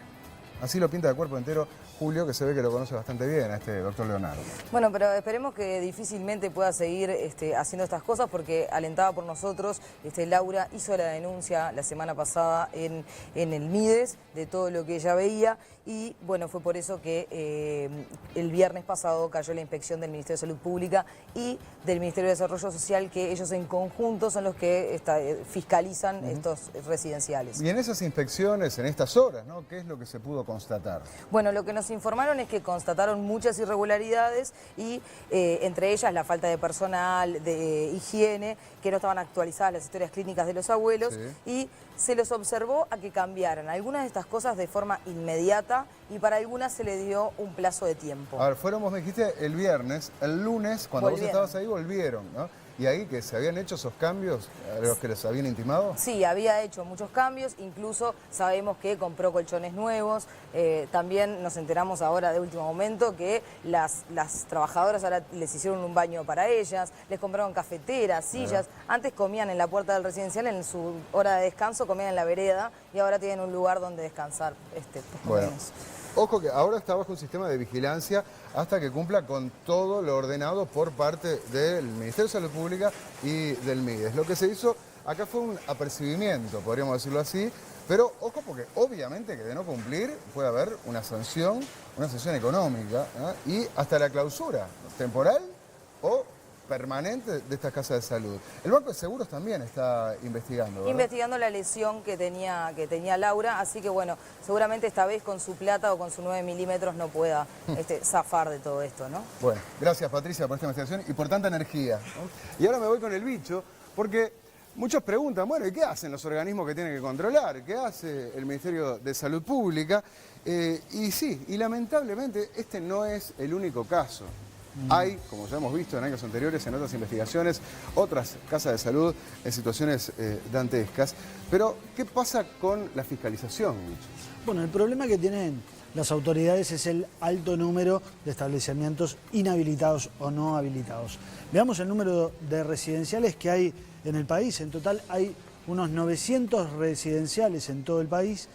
Así lo pinta de cuerpo entero Julio, que se ve que lo conoce bastante bien a este doctor Leonardo. Bueno, pero esperemos que difícilmente pueda seguir haciendo estas cosas porque alentada por nosotros, Laura hizo la denuncia la semana pasada en el MIDES de todo lo que ella veía y bueno, fue por eso que el viernes pasado cayó la inspección del Ministerio de Salud Pública y del Ministerio de Desarrollo Social, que ellos en conjunto son los que fiscalizan estos residenciales. Y en esas inspecciones, en estas horas, ¿no? ¿Qué es lo que se pudo constatar? Bueno, lo que nos informaron es que constataron muchas irregularidades y entre ellas la falta de personal, de higiene, que no estaban actualizadas las historias clínicas de los abuelos y se los observó a que cambiaran algunas de estas cosas de forma inmediata y para algunas se le dio un plazo de tiempo. A ver, fueron, vos me dijiste, el viernes, el lunes, cuando vos estabas ahí, volvieron, ¿no? ¿Y ahí que se habían hecho esos cambios a los que les habían intimado? Sí, había hecho muchos cambios, incluso sabemos que compró colchones nuevos, también nos enteramos ahora de último momento que las trabajadoras ahora les hicieron un baño para ellas, les compraron cafeteras, sillas, antes comían en la puerta del residencial, en su hora de descanso comían en la vereda y ahora tienen un lugar donde descansar. Bueno. Ojo que ahora está bajo un sistema de vigilancia hasta que cumpla con todo lo ordenado por parte del Ministerio de Salud Pública y del MIDES. Lo que se hizo acá fue un apercibimiento, podríamos decirlo así, pero ojo porque obviamente que de no cumplir puede haber una sanción económica, ¿no? Y hasta la clausura temporal o permanente de estas casas de salud. El Banco de Seguros también está investigando, ¿verdad? Investigando la lesión que tenía Laura, así que bueno, seguramente esta vez con su plata o con su 9 milímetros no pueda zafar de todo esto, ¿no? Bueno, gracias Patricia por esta investigación y por tanta energía, ¿no? Y ahora me voy con el bicho, porque muchos preguntan, bueno, ¿y qué hacen los organismos que tienen que controlar? ¿Qué hace el Ministerio de Salud Pública? Y sí, y lamentablemente este no es el único caso. Hay, como ya hemos visto en años anteriores, en otras investigaciones, otras casas de salud en situaciones dantescas. Pero, ¿qué pasa con la fiscalización? Bueno, el problema que tienen las autoridades es el alto número de establecimientos inhabilitados o no habilitados. Veamos el número de residenciales que hay en el país. En total hay unos 900 residenciales en todo el país.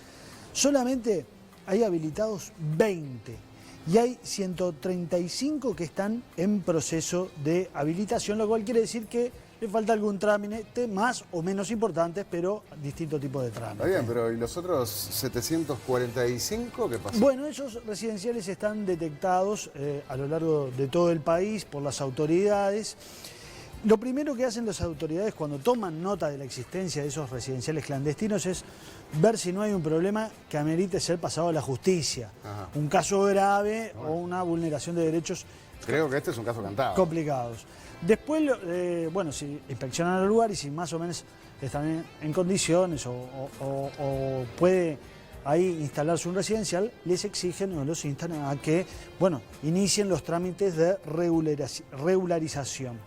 Solamente hay habilitados 20. Y hay 135 que están en proceso de habilitación, lo cual quiere decir que le falta algún trámite más o menos importante, pero distinto tipo de trámite. Está bien, pero ¿y los otros 745 qué pasa? Bueno, esos residenciales están detectados a lo largo de todo el país por las autoridades. Lo primero que hacen las autoridades cuando toman nota de la existencia de esos residenciales clandestinos es ver si no hay un problema que amerite ser pasado a la justicia. Ajá. Un caso grave o una vulneración de derechos. Creo que este es un caso cantado. Complicados. Después, bueno, si inspeccionan el lugar y si más o menos están en condiciones o puede ahí instalarse un residencial, les exigen o los instan a que, bueno, inicien los trámites de regularización.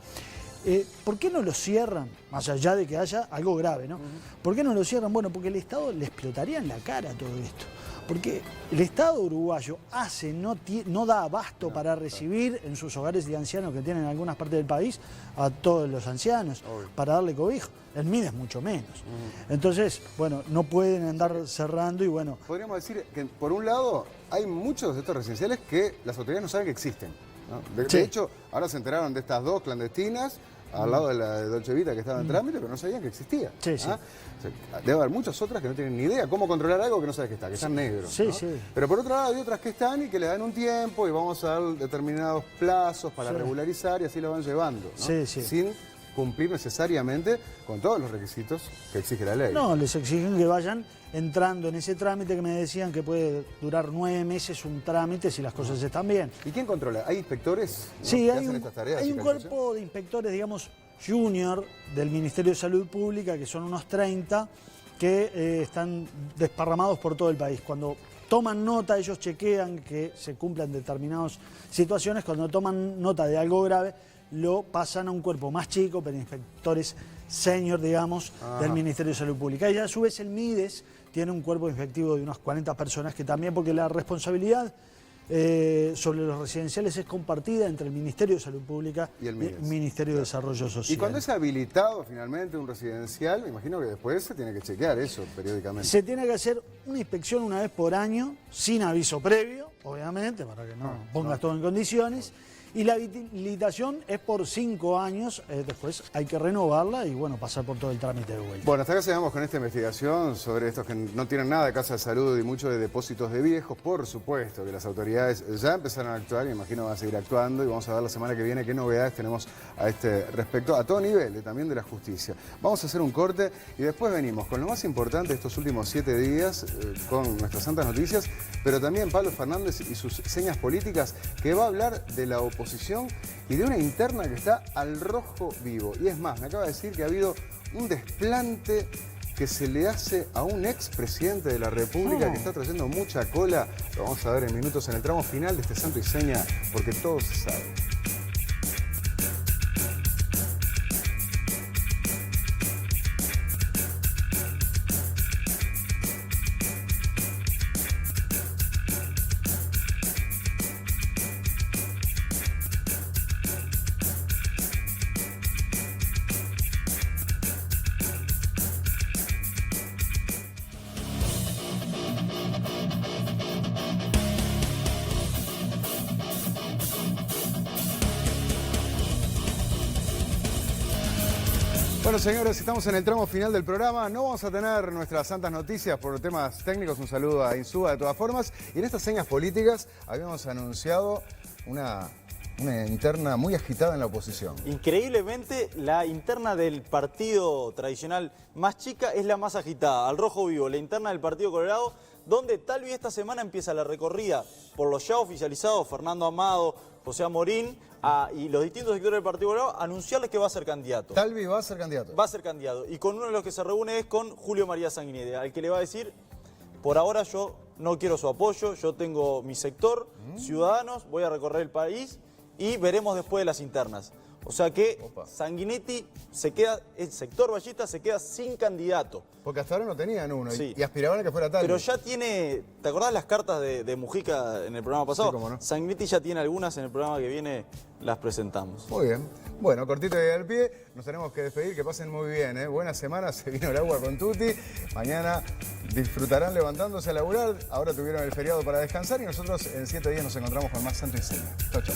¿Por qué no lo cierran? Más allá de que haya algo grave, ¿no? ¿Por qué no lo cierran? Bueno, porque el Estado le explotaría en la cara todo esto. Porque el Estado uruguayo no da abasto para recibir en sus hogares de ancianos que tienen en algunas partes del país a todos los ancianos, para darle cobijo. El MIDES mucho menos. Entonces, bueno, no pueden andar cerrando y bueno... Podríamos decir que, por un lado, hay muchos de estos residenciales que las autoridades no saben que existen, ¿no? De hecho, ahora se enteraron de estas dos clandestinas, al lado de la de Dolce Vita que estaba en trámite, pero no sabían que existía. Sí, sí. O sea, debe haber muchas otras que no tienen ni idea cómo controlar algo que no sabes que está, que están negros. Sí, ¿no? Sí. Pero por otro lado hay otras que están y que les dan un tiempo y vamos a dar determinados plazos para regularizar y así lo van llevando, ¿no? Sí, sí. Sin cumplir necesariamente con todos los requisitos que exige la ley. No, les exigen que vayan entrando en ese trámite que me decían que puede durar 9 meses un trámite si las cosas están bien. ¿Y quién controla? ¿Hay inspectores? Sí, hay un cuerpo de inspectores, digamos, junior del Ministerio de Salud Pública, que son unos 30, que están desparramados por todo el país. Cuando toman nota, ellos chequean que se cumplan determinadas situaciones. Cuando toman nota de algo grave, lo pasan a un cuerpo más chico, pero inspectores senior, digamos, del Ministerio de Salud Pública. Y a su vez el MIDES tiene un cuerpo infectivo de unas 40 personas que también, porque la responsabilidad sobre los residenciales es compartida entre el Ministerio de Salud Pública y el Ministerio de Desarrollo Social. Y cuando es habilitado finalmente un residencial, me imagino que después se tiene que chequear eso periódicamente. Se tiene que hacer una inspección una vez por año, sin aviso previo, obviamente, para que no pongas todo en condiciones. Y la habilitación es por 5 años, después hay que renovarla y bueno, pasar por todo el trámite de vuelta. Bueno, hasta acá llegamos con esta investigación sobre estos que no tienen nada de casa de salud y mucho de depósitos de viejos. Por supuesto que las autoridades ya empezaron a actuar y me imagino van a seguir actuando y vamos a ver la semana que viene qué novedades tenemos a este respecto, a todo nivel, también de la justicia. Vamos a hacer un corte y después venimos con lo más importante de estos últimos 7 días, con nuestras santas noticias, pero también Pablo Fernández y sus señas políticas, que va a hablar de la oposición y de una interna que está al rojo vivo. Y es más, me acaba de decir que ha habido un desplante que se le hace a un expresidente de la República que está trayendo mucha cola. Lo vamos a ver en minutos en el tramo final de este Santo y Seña, porque todo se sabe. Bueno, señores, estamos en el tramo final del programa. No vamos a tener nuestras santas noticias por temas técnicos. Un saludo a Insúa de todas formas. Y en estas señas políticas habíamos anunciado una interna muy agitada en la oposición. Increíblemente, la interna del partido tradicional más chica es la más agitada, al rojo vivo, la interna del Partido Colorado, donde tal vez esta semana empieza la recorrida por los ya oficializados, Fernando Amado, José Amorín y los distintos sectores del Partido Colorado, anunciarles que va a ser candidato. Talvi va a ser candidato. Va a ser candidato. Y con uno de los que se reúne es con Julio María Sanguinetti, al que le va a decir, por ahora yo no quiero su apoyo, yo tengo mi sector, Ciudadanos, voy a recorrer el país y veremos después de las internas. O sea que Sanguinetti se queda, el sector Vallista se queda sin candidato. Porque hasta ahora no tenían uno sí. y aspiraban a que fuera tal. Pero ya tiene, ¿te acordás las cartas de Mujica en el programa pasado? Sí, cómo no. Sanguinetti ya tiene algunas, en el programa que viene las presentamos. Muy bien. Bueno, cortito y al pie, nos tenemos que despedir, que pasen muy bien, ¿eh? Buena semana, se vino el agua con Tuti. Mañana disfrutarán levantándose a laburar, ahora tuvieron el feriado para descansar y nosotros en 7 días nos encontramos con más Santo y Seña. Chau, chau.